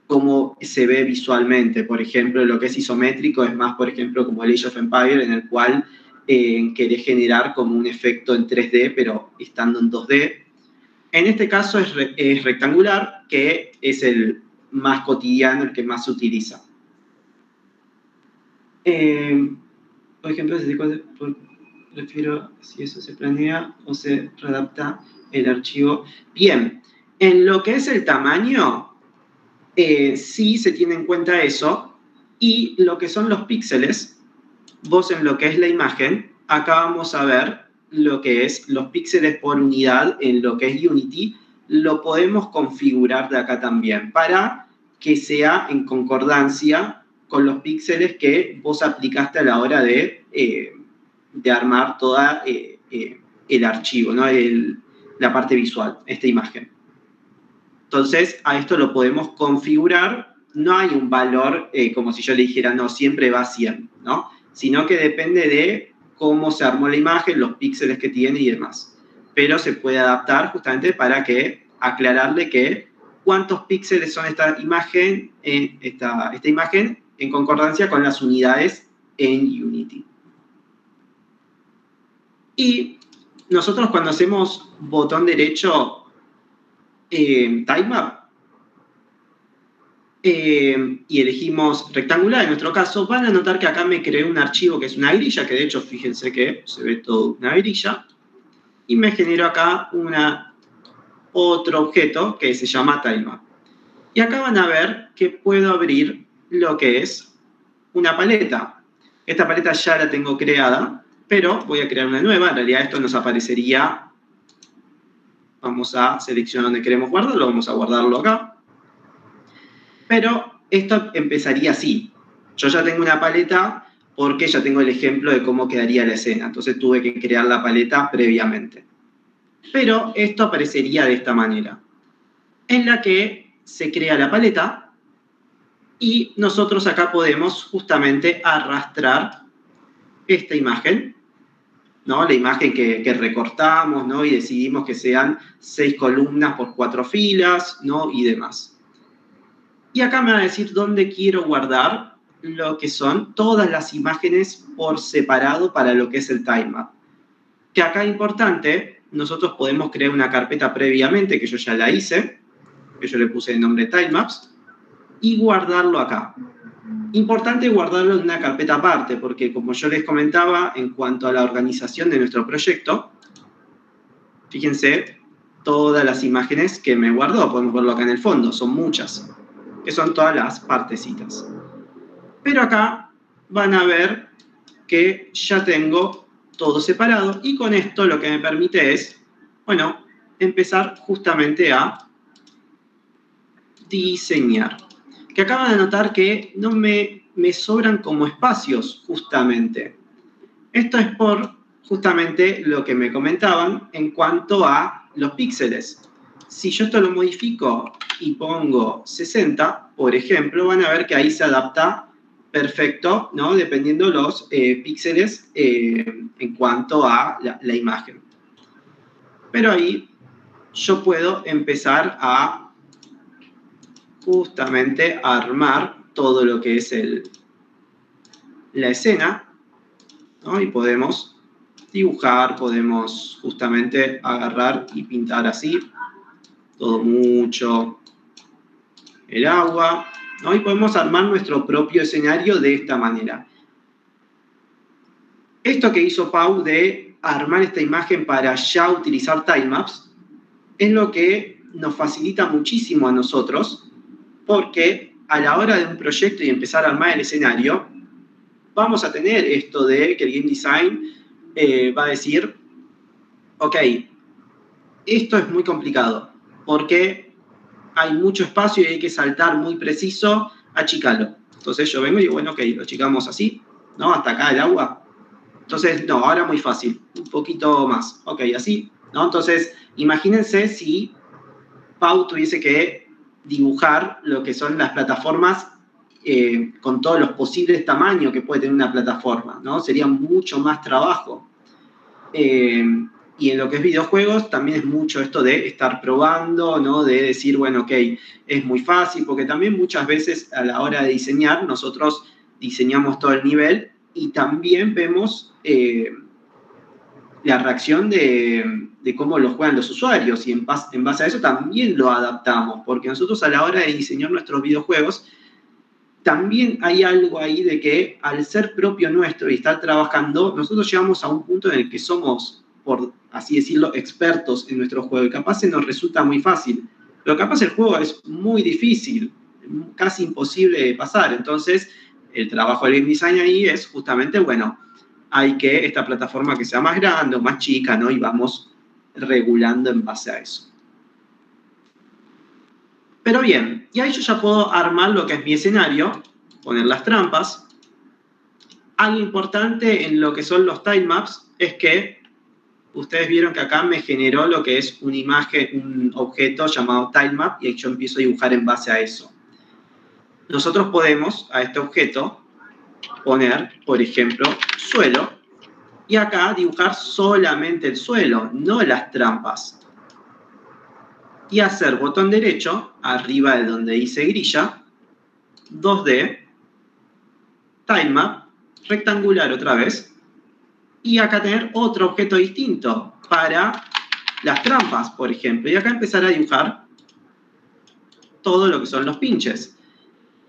cómo se ve visualmente. Por ejemplo, lo que es isométrico es más, por ejemplo, como el Age of Empires, en el cual querés generar como un efecto en 3D, pero estando en 2D. En este caso es rectangular, que es el más cotidiano, el que más se utiliza. Por ejemplo, prefiero si eso se planea o se readapta el archivo. Bien, en lo que es el tamaño, sí se tiene en cuenta eso, y lo que son los píxeles, vos en lo que es la imagen, acá vamos a ver lo que es los píxeles por unidad en lo que es Unity, lo podemos configurar de acá también, para que sea en concordancia con los píxeles que vos aplicaste a la hora de armar toda el archivo, ¿no? La parte visual, esta imagen. Entonces, a esto lo podemos configurar. No hay un valor como si yo le dijera, no, siempre va a 100, ¿no? Sino que depende de cómo se armó la imagen, los píxeles que tiene y demás. Pero se puede adaptar justamente para aclararle que cuántos píxeles son esta imagen en concordancia con las unidades en Unity. Y nosotros cuando hacemos botón derecho tilemap y elegimos rectangular, en nuestro caso, van a notar que acá me creé un archivo que es una grilla, que de hecho fíjense que se ve todo una grilla, y me generó acá otro objeto que se llama tilemap. Y acá van a ver que puedo abrir lo que es una paleta. Esta paleta ya la tengo creada, pero voy a crear una nueva. En realidad esto nos aparecería, vamos a seleccionar donde queremos guardarlo, vamos a guardarlo acá. Pero esto empezaría así. Yo ya tengo una paleta porque ya tengo el ejemplo de cómo quedaría la escena. Entonces tuve que crear la paleta previamente. Pero esto aparecería de esta manera, en la que se crea la paleta y nosotros acá podemos justamente arrastrar esta imagen ¿no? La imagen que recortamos, ¿no? Y decidimos que sean 6 columnas por 4 filas, ¿no? Y demás. Y acá me va a decir dónde quiero guardar lo que son todas las imágenes por separado para lo que es el titemap. Que acá es importante, nosotros podemos crear una carpeta previamente, que yo ya la hice, que yo le puse el nombre timemaps, y guardarlo acá. Importante guardarlo en una carpeta aparte, porque como yo les comentaba, en cuanto a la organización de nuestro proyecto, fíjense todas las imágenes que me guardó, podemos verlo acá en el fondo, son muchas, que son todas las partecitas. Pero acá van a ver que ya tengo todo separado, y con esto lo que me permite es, bueno, empezar justamente a diseñar. Que acaban de notar que no me sobran como espacios, justamente. Esto es por justamente lo que me comentaban en cuanto a los píxeles. Si yo esto lo modifico y pongo 60, por ejemplo, van a ver que ahí se adapta perfecto, ¿no? Dependiendo los píxeles en cuanto a la imagen. Pero ahí yo puedo empezar a justamente armar todo lo que es la escena, ¿no? Y podemos dibujar, podemos justamente agarrar y pintar así, todo mucho, el agua, ¿no? Y podemos armar nuestro propio escenario de esta manera. Esto que hizo Pau de armar esta imagen para ya utilizar timemaps es lo que nos facilita muchísimo a nosotros, porque a la hora de un proyecto y empezar a armar el escenario, vamos a tener esto de que el game design va a decir, ok, esto es muy complicado, porque hay mucho espacio y hay que saltar muy preciso, achícalo. Entonces yo vengo y digo, bueno, ok, lo achicamos así, ¿no? Hasta acá el agua. Entonces, no, ahora muy fácil, un poquito más. Ok, así, ¿no? Entonces, imagínense si Pau tuviese que dibujar lo que son las plataformas con todos los posibles tamaños que puede tener una plataforma, ¿no? Sería mucho más trabajo. Y en lo que es videojuegos también es mucho esto de estar probando, ¿no? De decir, bueno, ok, es muy fácil, porque también muchas veces a la hora de diseñar, nosotros diseñamos todo el nivel y también vemos la reacción de cómo lo juegan los usuarios, y en base a eso también lo adaptamos, porque nosotros a la hora de diseñar nuestros videojuegos también hay algo ahí de que al ser propio nuestro y estar trabajando, nosotros llegamos a un punto en el que somos, por así decirlo, expertos en nuestro juego, y capaz se nos resulta muy fácil, pero capaz el juego es muy difícil, casi imposible de pasar. Entonces el trabajo del game design ahí es justamente, bueno, hay que esta plataforma que sea más grande o más chica, ¿no? Y vamos regulando en base a eso. Pero bien, y ahí yo ya puedo armar lo que es mi escenario, poner las trampas. Algo importante en lo que son los timemaps es que ustedes vieron que acá me generó lo que es una imagen, un objeto llamado titemap, y yo empiezo a dibujar en base a eso. Nosotros podemos a este objeto poner, por ejemplo, suelo, y acá dibujar solamente el suelo, no las trampas. Y hacer botón derecho, arriba de donde dice grilla, 2D, titemap, rectangular otra vez, y acá tener otro objeto distinto para las trampas, por ejemplo, y acá empezar a dibujar todo lo que son los pinches.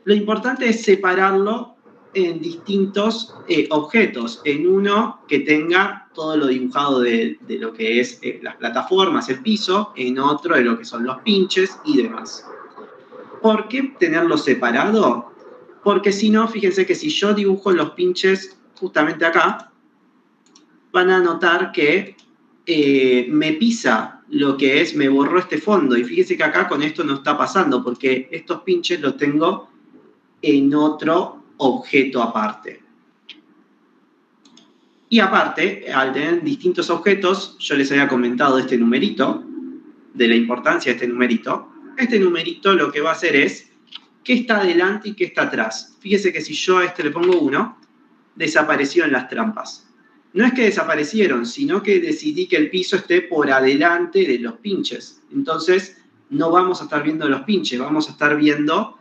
Lo importante es separarlo en distintos objetos, en uno que tenga todo lo dibujado de lo que es las plataformas, el piso, en otro de lo que son los pinches y demás. ¿Por qué tenerlo separado? Porque si no, fíjense que si yo dibujo los pinches justamente acá, van a notar que me pisa lo que es, me borró este fondo, y fíjense que acá con esto no está pasando, porque estos pinches los tengo en otro objeto aparte. Y aparte, al tener distintos objetos, yo les había comentado este numerito, de la importancia de este numerito. Este numerito lo que va a hacer es qué está adelante y qué está atrás. Fíjese que si yo a este le pongo 1, desapareció en las trampas. no es que desaparecieron, sino que decidí que el piso esté por adelante de los pinches. Entonces, no vamos a estar viendo los pinches, vamos a estar viendo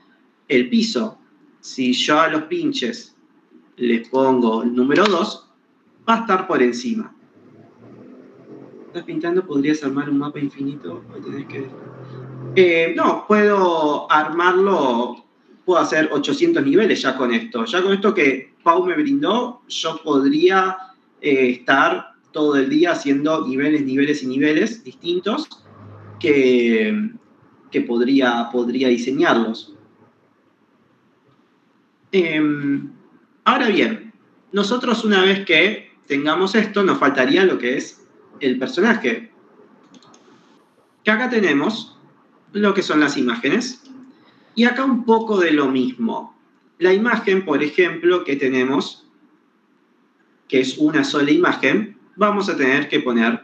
el piso. Si yo a los pinches les pongo el número 2, va a estar por encima. ¿Estás pintando? ¿Podrías armar un mapa infinito? O tenés que... no, puedo armarlo, puedo hacer 800 niveles ya con esto. Ya con esto que Pau me brindó, yo podría estar todo el día haciendo niveles, niveles y niveles distintos que podría diseñarlos. Ahora bien, nosotros una vez que tengamos esto, nos faltaría lo que es el personaje. Que acá tenemos lo que son las imágenes. Y acá un poco de lo mismo. La imagen, por ejemplo, que tenemos, que es una sola imagen, vamos a tener que poner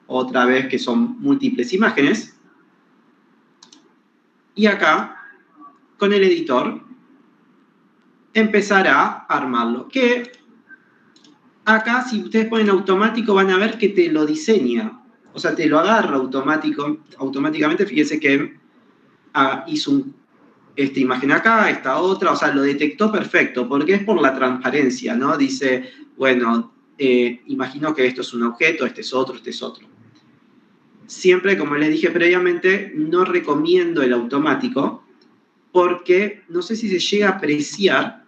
otra vez que son múltiples imágenes. Y acá, con el editor, empezar a armarlo. Que acá, si ustedes ponen automático, van a ver que te lo diseña. O sea, te lo agarra automáticamente. Fíjense que hizo esta imagen acá, esta otra, o sea, lo detectó perfecto, porque es por la transparencia, ¿no? Dice, bueno, imagino que esto es un objeto, este es otro, este es otro. Siempre, como les dije previamente, no recomiendo el automático, porque no sé si se llega a apreciar,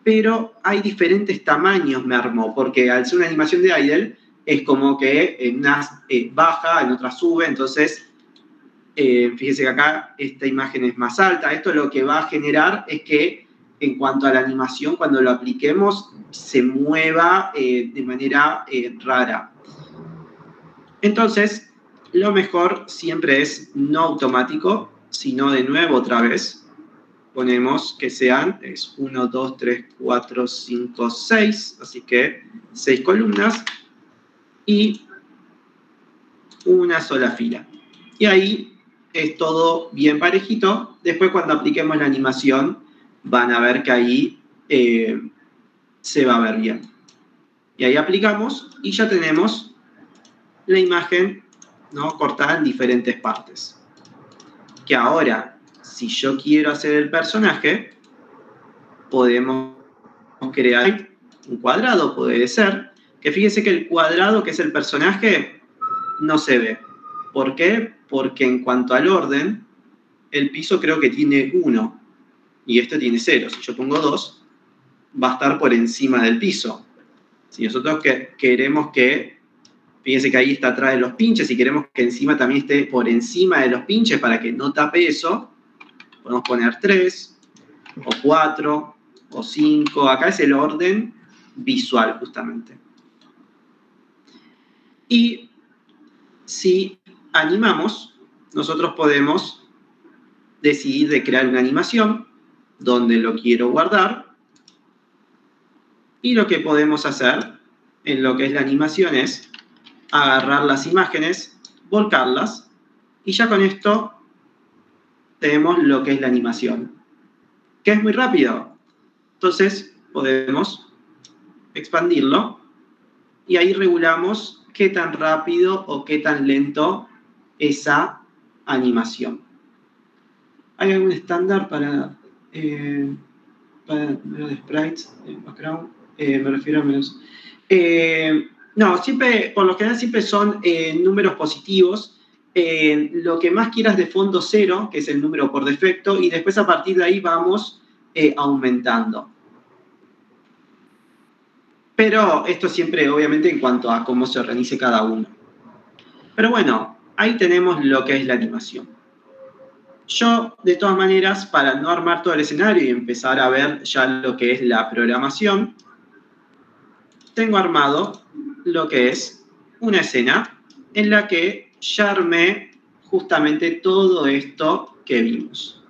pero hay diferentes tamaños, me armó, porque al ser una animación de idle, es como que en unas baja, en otras sube, entonces... fíjense que acá esta imagen es más alta. Esto lo que va a generar es que en cuanto a la animación, cuando lo apliquemos, se mueva de manera rara. Entonces, lo mejor siempre es no automático, sino de nuevo otra vez. Ponemos que sean, es 1, 2, 3, 4, 5, 6, así que 6 columnas y una sola fila. Y ahí es todo bien parejito. Después cuando apliquemos la animación van a ver que ahí se va a ver bien. Y ahí aplicamos y ya tenemos la imagen, ¿no?, cortada en diferentes partes. Que ahora, si yo quiero hacer el personaje, podemos crear un cuadrado, puede ser. Que fíjense que el cuadrado, que es el personaje, no se ve. ¿Por qué? Porque en cuanto al orden, el piso creo que tiene 1 y este tiene 0. Si yo pongo 2, va a estar por encima del piso. Si nosotros queremos que, fíjense que ahí está atrás de los pinches, y queremos que encima también esté por encima de los pinches para que no tape eso, podemos poner 3, o 4, o 5. Acá es el orden visual, justamente. Y si animamos, nosotros podemos decidir de crear una animación donde lo quiero guardar, y lo que podemos hacer en lo que es la animación es agarrar las imágenes, volcarlas, y ya con esto tenemos lo que es la animación, que es muy rápido. Entonces podemos expandirlo y ahí regulamos qué tan rápido o qué tan lento esa animación. ¿Hay algún estándar para menos de sprites, background? Me refiero a menos. No, siempre, por lo general siempre son números positivos. Lo que más quieras de fondo 0, que es el número por defecto, y después a partir de ahí vamos aumentando. Pero esto siempre, obviamente, en cuanto a cómo se organice cada uno. Pero bueno, ahí tenemos lo que es la animación. Yo, de todas maneras, para no armar todo el escenario y empezar a ver ya lo que es la programación, tengo armado lo que es una escena en la que ya armé justamente todo esto que vimos.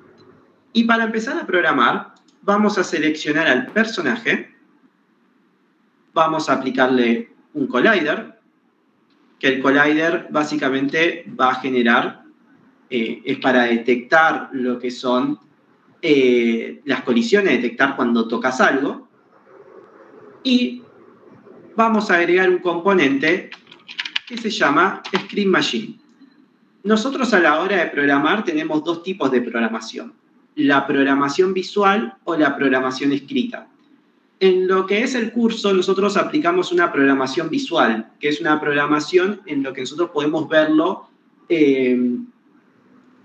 Y para empezar a programar, vamos a seleccionar al personaje, vamos a aplicarle un collider, que el collider básicamente va a generar, es para detectar lo que son las colisiones, detectar cuando tocas algo, y vamos a agregar un componente que se llama Script Machine. Nosotros a la hora de programar tenemos dos tipos de programación, la programación visual o la programación escrita. En lo que es el curso, nosotros aplicamos una programación visual, que es una programación en lo que nosotros podemos verlo,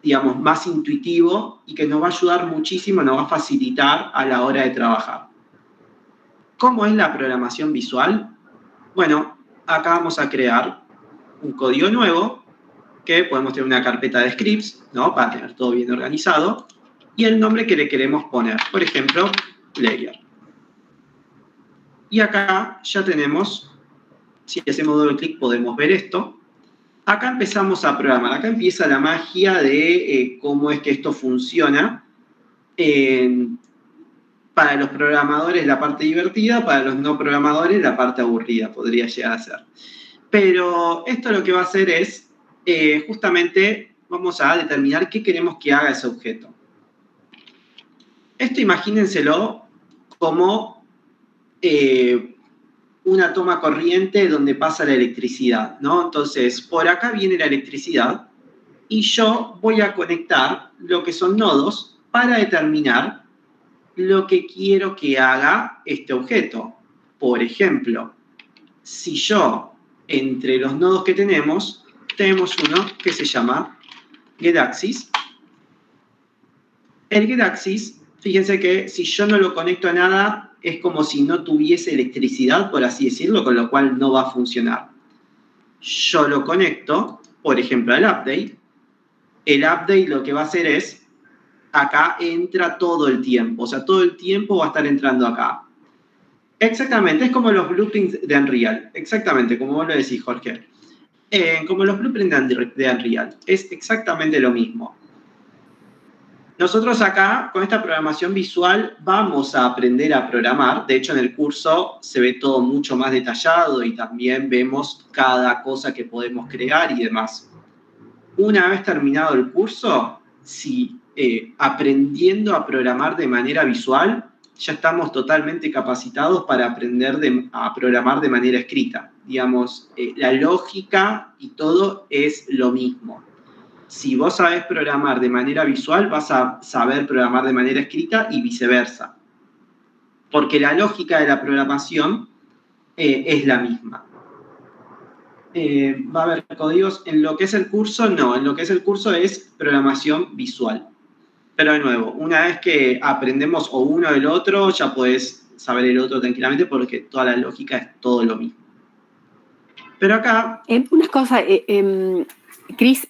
digamos, más intuitivo y que nos va a ayudar muchísimo, nos va a facilitar a la hora de trabajar. ¿Cómo es la programación visual? Bueno, acá vamos a crear un código nuevo, que podemos tener una carpeta de scripts, ¿no? Para tener todo bien organizado, y el nombre que le queremos poner, por ejemplo, player. Y acá ya tenemos, si hacemos doble clic podemos ver esto. Acá empezamos a programar, acá empieza la magia de cómo es que esto funciona. Para los programadores la parte divertida, para los no programadores la parte aburrida, podría llegar a ser. Pero esto lo que va a hacer es, justamente, vamos a determinar qué queremos que haga ese objeto. Esto imagínenselo como una toma corriente donde pasa la electricidad, ¿no? Entonces, por acá viene la electricidad y yo voy a conectar lo que son nodos para determinar lo que quiero que haga este objeto. Por ejemplo, si yo, entre los nodos que tenemos uno que se llama getAxis. El getAxis, fíjense que si yo no lo conecto a nada, es como si no tuviese electricidad, por así decirlo, con lo cual no va a funcionar. Yo lo conecto, por ejemplo, al update. El update lo que va a hacer es, acá entra todo el tiempo, o sea, todo el tiempo va a estar entrando acá. Exactamente, es como los blueprints de Unreal, exactamente, como vos lo decís, Jorge. Como los blueprints de Unreal, es exactamente lo mismo. Nosotros acá, con esta programación visual, vamos a aprender a programar. De hecho, en el curso se ve todo mucho más detallado y también vemos cada cosa que podemos crear y demás. Una vez terminado el curso, si aprendiendo a programar de manera visual, ya estamos totalmente capacitados para aprender a programar de manera escrita. Digamos, la lógica y todo es lo mismo. Si vos sabés programar de manera visual, vas a saber programar de manera escrita y viceversa. Porque la lógica de la programación es la misma. Va a haber códigos. En lo que es el curso, no. En lo que es el curso es programación visual. Pero de nuevo, una vez que aprendemos o uno del otro, ya podés saber el otro tranquilamente porque toda la lógica es todo lo mismo. Pero acá... Unas cosas, Chris,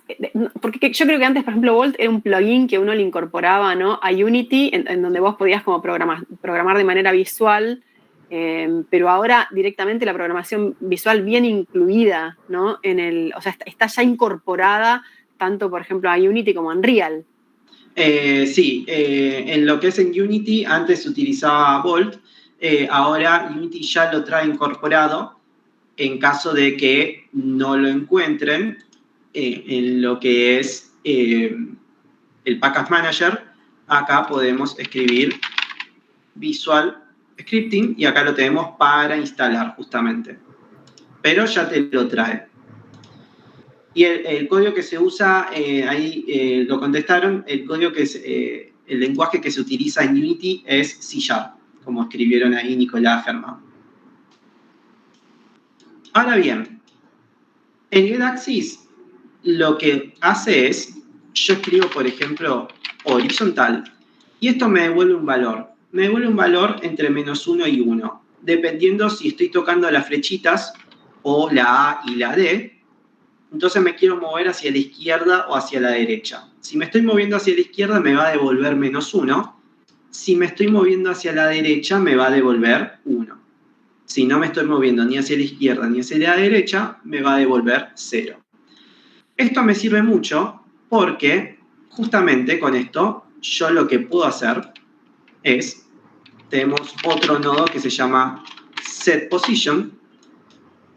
porque yo creo que antes, por ejemplo, Volt era un plugin que uno le incorporaba, ¿no? A Unity, en donde vos podías como programar de manera visual, pero ahora directamente la programación visual viene incluida, ¿no? O sea, está ya incorporada tanto, por ejemplo, a Unity como a Unreal. Sí, en lo que es en Unity, antes se utilizaba Volt, ahora Unity ya lo trae incorporado. En caso de que no lo encuentren en lo que es el Package Manager, acá podemos escribir Visual Scripting y acá lo tenemos para instalar justamente. Pero ya te lo trae. Y el código que se usa, ahí lo contestaron, el lenguaje que se utiliza en Unity es C#, como escribieron ahí Nicolás Germán. Ahora bien, el getAxis lo que hace es, yo escribo, por ejemplo, horizontal, y esto me devuelve un valor. Me devuelve un valor entre -1 y 1, dependiendo si estoy tocando las flechitas o la A y la D. Entonces me quiero mover hacia la izquierda o hacia la derecha. Si me estoy moviendo hacia la izquierda, me va a devolver -1. Si me estoy moviendo hacia la derecha, me va a devolver 1. Si no me estoy moviendo ni hacia la izquierda ni hacia la derecha, me va a devolver 0. Esto me sirve mucho porque justamente con esto yo lo que puedo hacer es, tenemos otro nodo que se llama setPosition,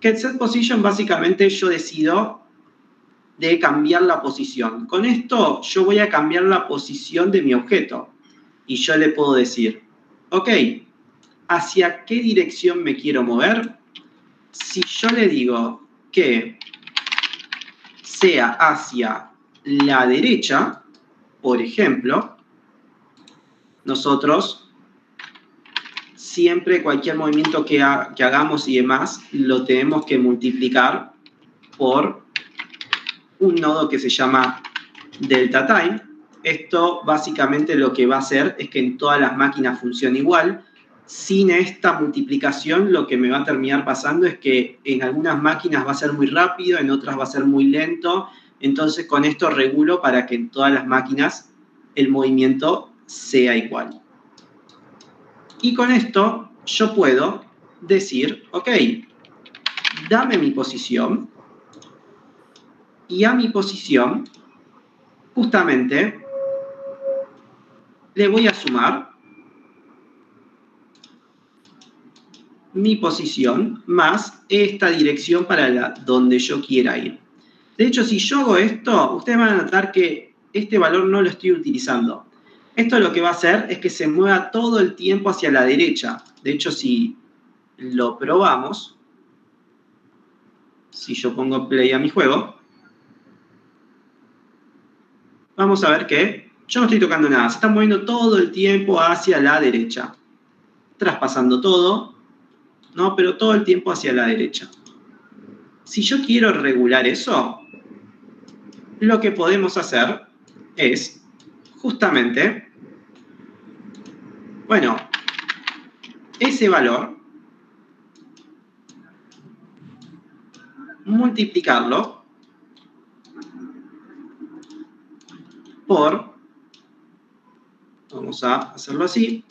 que el setPosition básicamente yo decido de cambiar la posición. Con esto yo voy a cambiar la posición de mi objeto y yo le puedo decir, ok, ¿hacia qué dirección me quiero mover? si yo le digo que sea hacia la derecha, por ejemplo, nosotros siempre cualquier movimiento que hagamos y demás lo tenemos que multiplicar por un nodo que se llama delta time. Esto básicamente lo que va a hacer es que en todas las máquinas funcione igual. Sin esta multiplicación lo que me va a terminar pasando es que en algunas máquinas va a ser muy rápido, en otras va a ser muy lento. Entonces con esto regulo para que en todas las máquinas el movimiento sea igual. Y con esto yo puedo decir, ok, dame mi posición. Y a mi posición, justamente, le voy a sumar mi posición más esta dirección para donde yo quiera ir. De hecho, si yo hago esto, ustedes van a notar que este valor no lo estoy utilizando. Esto lo que va a hacer es que se mueva todo el tiempo hacia la derecha. De hecho, si lo probamos, si yo pongo play a mi juego, vamos a ver que yo no estoy tocando nada. Se está moviendo todo el tiempo hacia la derecha. Traspasando todo, ¿no? Pero todo el tiempo hacia la derecha. Si yo quiero regular eso, lo que podemos hacer es justamente, bueno, ese valor, multiplicarlo por, vamos a hacerlo así,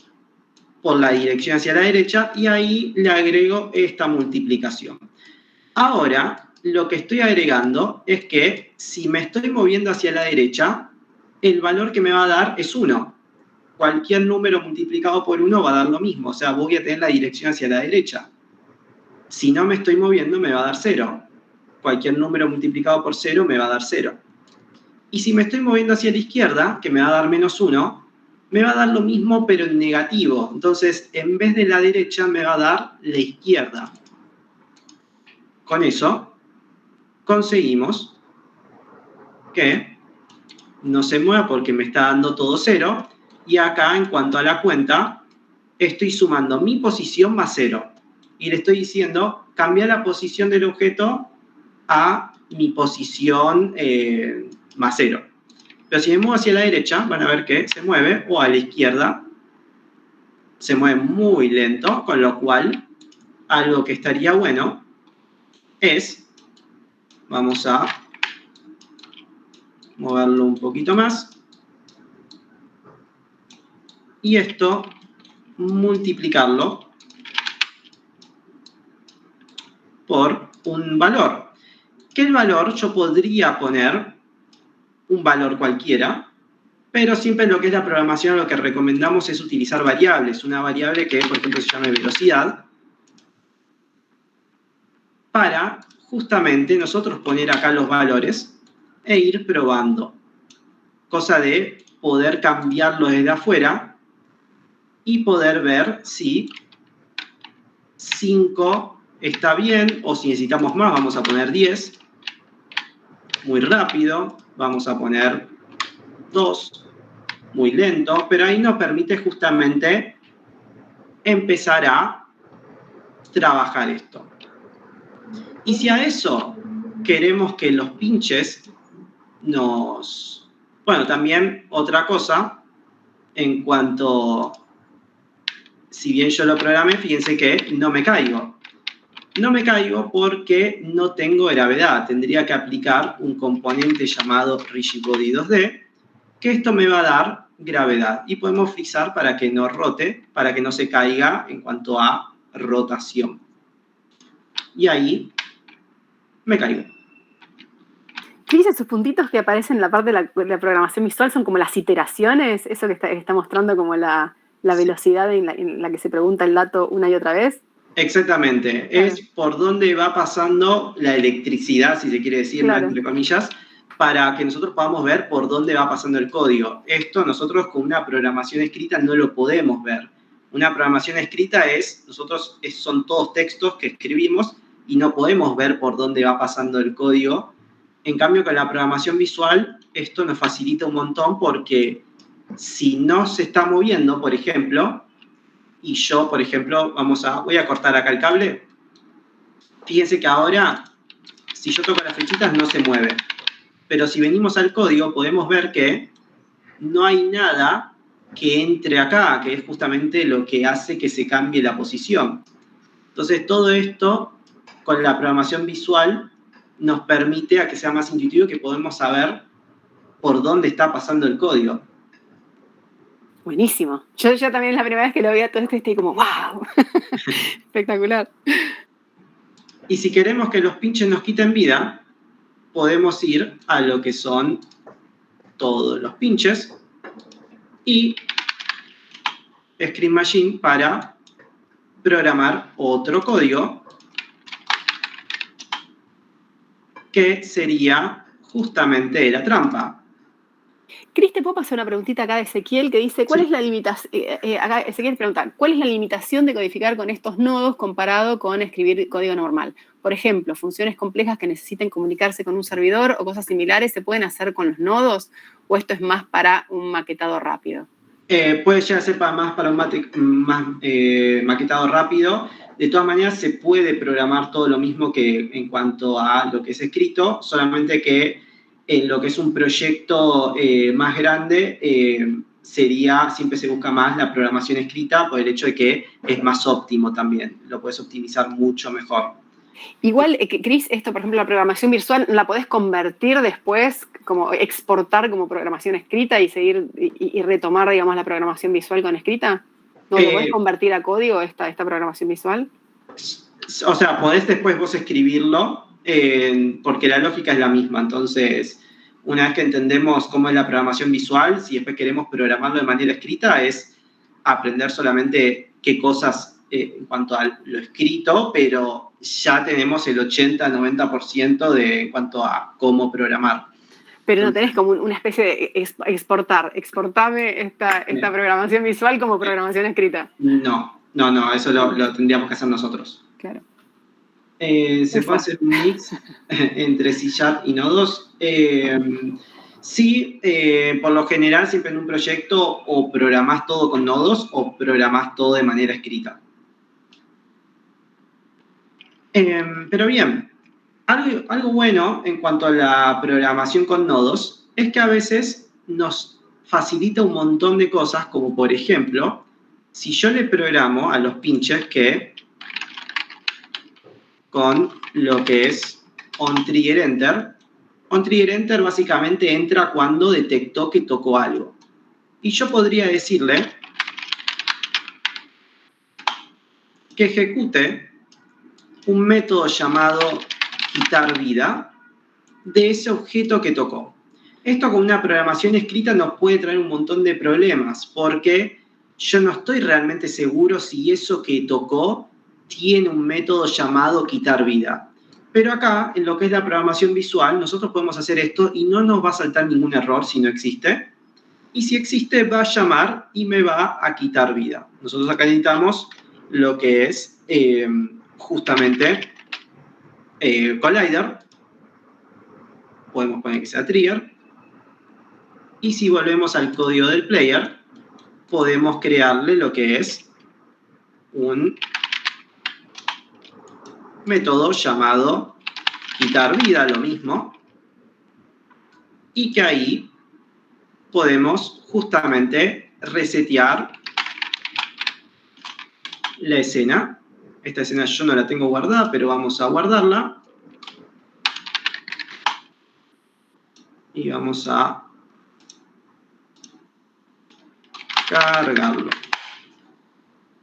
por la dirección hacia la derecha, y ahí le agrego esta multiplicación. Ahora, lo que estoy agregando es que si me estoy moviendo hacia la derecha, el valor que me va a dar es 1. Cualquier número multiplicado por 1 va a dar lo mismo, o sea, voy a tener la dirección hacia la derecha. Si no me estoy moviendo, me va a dar 0. Cualquier número multiplicado por 0 me va a dar 0. Y si me estoy moviendo hacia la izquierda, que me va a dar menos 1, me va a dar lo mismo pero en negativo. Entonces, en vez de la derecha, me va a dar la izquierda. Con eso, conseguimos que no se mueva porque me está dando todo 0. Y acá, en cuanto a la cuenta, estoy sumando mi posición más 0. Y le estoy diciendo, cambia la posición del objeto a mi posición más 0. Pero si me muevo hacia la derecha, van a ver que se mueve, o a la izquierda, se mueve muy lento, con lo cual, algo que estaría bueno es, vamos a moverlo un poquito más, y esto, multiplicarlo por un valor. Que el valor yo podría poner un valor cualquiera, pero siempre en lo que es la programación lo que recomendamos es utilizar variables. Una variable que, por ejemplo, se llame velocidad, para justamente nosotros poner acá los valores e ir probando. Cosa de poder cambiarlo desde afuera y poder ver si 5 está bien, o si necesitamos más, vamos a poner 10. Muy rápido, vamos a poner 2, muy lento, pero ahí nos permite justamente empezar a trabajar esto. Y si a eso queremos que los pinches nos... Bueno, también otra cosa, en cuanto... Si bien yo lo programé, fíjense que no me caigo. No me caigo porque no tengo gravedad. Tendría que aplicar un componente llamado Rigidbody 2D, que esto me va a dar gravedad. Y podemos frizar para que no rote, para que no se caiga en cuanto a rotación. Y ahí me caigo. Cris, esos puntitos que aparecen en la parte de la programación visual son como las iteraciones, eso que está mostrando como la velocidad en la que se pregunta el dato una y otra vez. Exactamente, es por dónde va pasando la electricidad, si se quiere decir, claro, entre comillas, para que nosotros podamos ver por dónde va pasando el código. Esto nosotros con una programación escrita no lo podemos ver. Una programación escrita son todos textos que escribimos y no podemos ver por dónde va pasando el código. En cambio, con la programación visual, esto nos facilita un montón porque si no se está moviendo, por ejemplo, y yo, por ejemplo, voy a cortar acá el cable. Fíjense que ahora, si yo toco las flechitas, no se mueve. Pero si venimos al código, podemos ver que no hay nada que entre acá, que es justamente lo que hace que se cambie la posición. Entonces, todo esto, con la programación visual, nos permite a que sea más intuitivo, que podemos saber por dónde está pasando el código. Buenísimo. Yo también la primera vez que lo vi a todo esto estoy como, ¡wow! Espectacular. Y si queremos que los pinches nos quiten vida, podemos ir a lo que son todos los pinches y Script Machine para programar otro código que sería justamente la trampa. Cris, ¿te puedo pasar una preguntita acá de Ezequiel que dice, ¿cuál es la limitación? Acá Ezequiel pregunta, ¿cuál es la limitación de codificar con estos nodos comparado con escribir código normal? Por ejemplo, funciones complejas que necesiten comunicarse con un servidor o cosas similares, ¿se pueden hacer con los nodos? ¿O esto es más para un maquetado rápido? Puede llegar a ser más para un maquetado rápido. De todas maneras, se puede programar todo lo mismo que en cuanto a lo que es escrito, solamente que en lo que es un proyecto más grande, siempre se busca más la programación escrita por el hecho de que es más óptimo también. Lo puedes optimizar mucho mejor. Igual, Cris, esto, por ejemplo, la programación visual, ¿la podés convertir después, como exportar como programación escrita y seguir y retomar, digamos, la programación visual con escrita? ¿No lo podés convertir a código esta programación visual? O sea, podés después vos escribirlo, porque la lógica es la misma. Entonces, una vez que entendemos cómo es la programación visual, si después queremos programarlo de manera escrita, es aprender solamente qué cosas en cuanto a lo escrito, pero ya tenemos el 80-90% en cuanto a cómo programar. Pero no tenés como una especie de exportame esta programación visual como programación escrita. No, eso lo tendríamos que hacer nosotros. Claro. ¿Se puede hacer un mix entre C# y nodos? Sí, por lo general siempre en un proyecto o programás todo con nodos o programás todo de manera escrita. Pero bien, algo bueno en cuanto a la programación con nodos es que a veces nos facilita un montón de cosas, como por ejemplo, si yo le programo a los pinches que con lo que es onTriggerEnter básicamente entra cuando detectó que tocó algo. Y yo podría decirle que ejecute un método llamado quitar vida de ese objeto que tocó. Esto con una programación escrita nos puede traer un montón de problemas, porque yo no estoy realmente seguro si eso que tocó tiene un método llamado quitar vida. Pero acá, en lo que es la programación visual, nosotros podemos hacer esto y no nos va a saltar ningún error si no existe. Y si existe, va a llamar y me va a quitar vida. Nosotros acá necesitamos lo que es justamente collider. Podemos poner que sea trigger. Y si volvemos al código del player, podemos crearle lo que es un método llamado quitar vida, lo mismo, y que ahí podemos justamente resetear la escena. Esta escena yo no la tengo guardada, pero vamos a guardarla. Y vamos a cargarlo.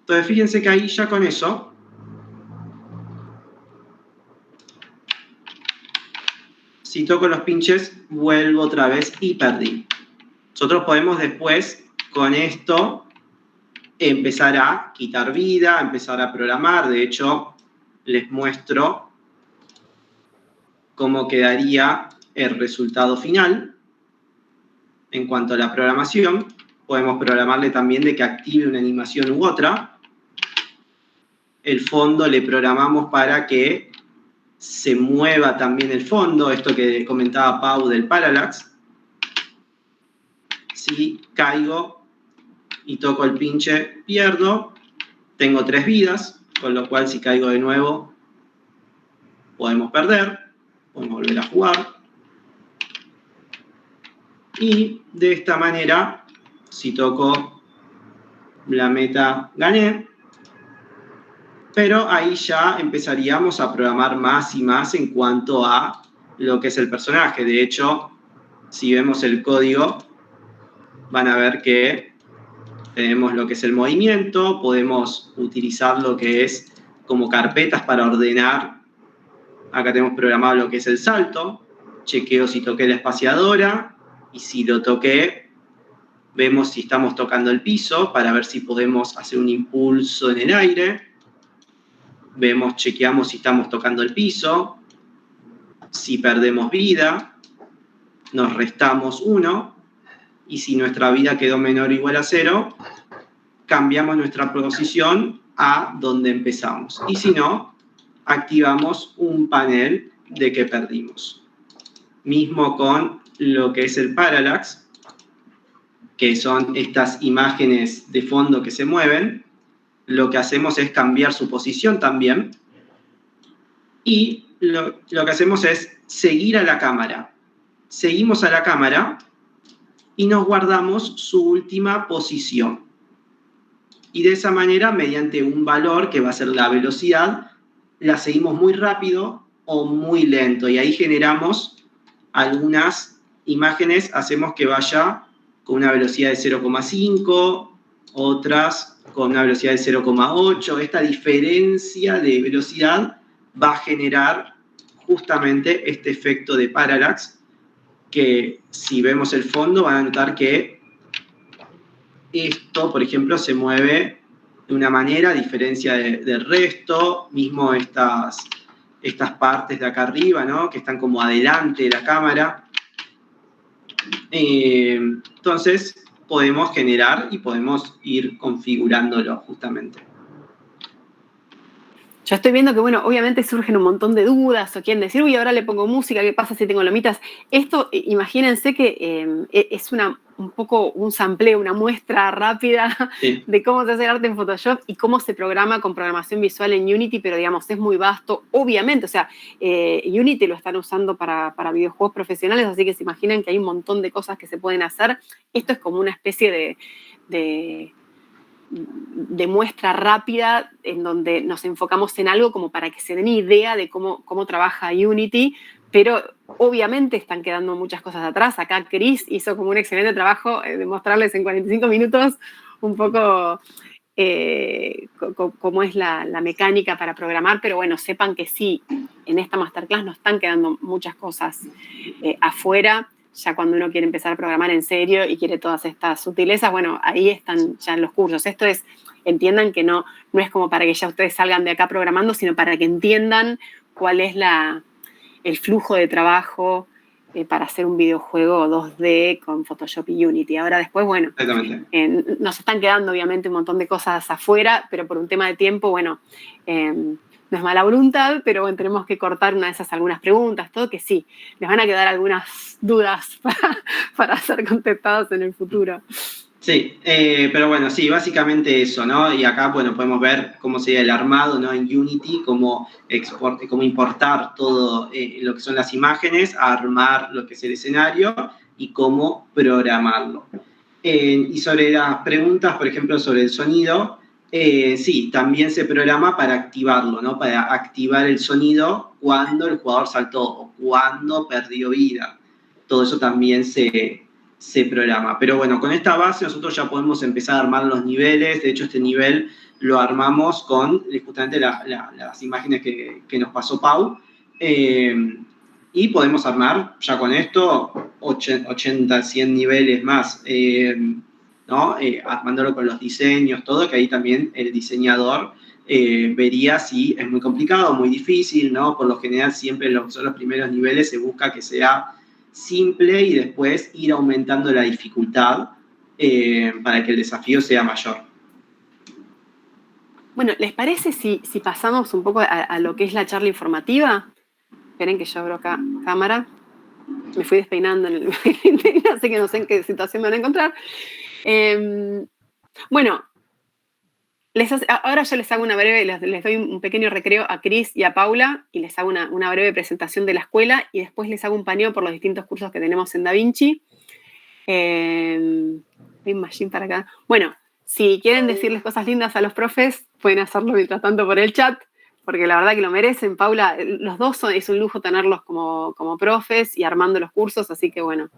Entonces, fíjense que ahí ya con eso si toco los pinches, vuelvo otra vez y perdí. Nosotros podemos después, con esto, empezar a quitar vida, empezar a programar. De hecho, les muestro cómo quedaría el resultado final. En cuanto a la programación, podemos programarle también de que active una animación u otra. El fondo le programamos para que se mueva también el fondo, esto que comentaba Pau del parallax. Si caigo y toco el pinche, pierdo. Tengo 3 vidas, con lo cual si caigo de nuevo, podemos perder. Podemos volver a jugar. Y de esta manera, si toco la meta, gané. Pero ahí ya empezaríamos a programar más y más en cuanto a lo que es el personaje. De hecho, si vemos el código, van a ver que tenemos lo que es el movimiento, podemos utilizar lo que es como carpetas para ordenar. Acá tenemos programado lo que es el salto, chequeo si toqué la espaciadora, y si lo toqué, vemos si estamos tocando el piso para ver si podemos hacer un impulso en el aire. Chequeamos si estamos tocando el piso. Si perdemos vida, nos restamos 1. Y si nuestra vida quedó menor o igual a 0, cambiamos nuestra posición a donde empezamos. Y si no, activamos un panel de que perdimos. Mismo con lo que es el parallax, que son estas imágenes de fondo que se mueven. Lo que hacemos es cambiar su posición también. Y lo que hacemos es seguir a la cámara. Seguimos a la cámara y nos guardamos su última posición. Y de esa manera, mediante un valor que va a ser la velocidad, la seguimos muy rápido o muy lento. Y ahí generamos algunas imágenes, hacemos que vaya con una velocidad de 0,5, otras con una velocidad de 0,8. Esta diferencia de velocidad va a generar justamente este efecto de parallax, que si vemos el fondo van a notar que esto, por ejemplo, se mueve de una manera a diferencia del resto, mismo estas partes de acá arriba, ¿no? Que están como adelante de la cámara. Entonces, podemos generar y podemos ir configurándolo justamente. Yo estoy viendo que, bueno, obviamente surgen un montón de dudas o quieren decir, uy, ahora le pongo música, ¿qué pasa si tengo lomitas? Esto, imagínense que es un poco un sampleo, una muestra rápida Sí. de cómo se hace el arte en Photoshop y cómo se programa con programación visual en Unity, pero digamos, es muy vasto, obviamente. O sea, Unity lo están usando para videojuegos profesionales, así que se imaginan que hay un montón de cosas que se pueden hacer. Esto es como una especie de muestra rápida en donde nos enfocamos en algo como para que se den idea de cómo trabaja Unity, pero obviamente están quedando muchas cosas atrás. Acá Chris hizo como un excelente trabajo de mostrarles en 45 minutos un poco cómo es la mecánica para programar, pero bueno, sepan que sí, en esta masterclass nos están quedando muchas cosas afuera. Ya cuando uno quiere empezar a programar en serio y quiere todas estas sutilezas, bueno, ahí están ya en los cursos. Esto es, entiendan que no es como para que ya ustedes salgan de acá programando, sino para que entiendan cuál es el flujo de trabajo para hacer un videojuego 2D con Photoshop y Unity. Ahora después, bueno, nos están quedando obviamente un montón de cosas afuera, pero por un tema de tiempo, bueno, no es mala voluntad, pero bueno, tenemos que cortar algunas preguntas, todo que sí, les van a quedar algunas dudas para ser contestadas en el futuro. Sí, pero bueno, sí, básicamente eso, ¿no? Y acá, bueno, podemos ver cómo sería el armado, ¿no? En Unity, cómo importar todo lo que son las imágenes, armar lo que es el escenario y cómo programarlo. Y sobre las preguntas, por ejemplo, sobre el sonido, sí, también se programa para activarlo, ¿no? Para activar el sonido cuando el jugador saltó o cuando perdió vida. Todo eso también se programa. Pero bueno, con esta base nosotros ya podemos empezar a armar los niveles. De hecho, este nivel lo armamos con justamente las imágenes que nos pasó Pau. Y podemos armar ya con esto 80, 100 niveles más, ¿no? Armándolo con los diseños, todo, que ahí también el diseñador vería si es muy complicado o muy difícil, ¿no? Por lo general siempre son los primeros niveles, se busca que sea simple y después ir aumentando la dificultad para que el desafío sea mayor. Bueno, ¿les parece si pasamos un poco a lo que es la charla informativa? Esperen que yo abro acá cámara. Me fui despeinando en el así que no sé en qué situación me van a encontrar. Bueno, ahora yo les hago una breve, les doy un pequeño recreo a Cris y a Paula y les hago una breve presentación de la escuela y después les hago un paneo por los distintos cursos que tenemos en DaVinci. Hay un machine para acá. Bueno, si quieren decirles cosas lindas a los profes, pueden hacerlo mientras tanto por el chat, porque la verdad que lo merecen. Paula, los dos es un lujo tenerlos como profes y armando los cursos, así que bueno,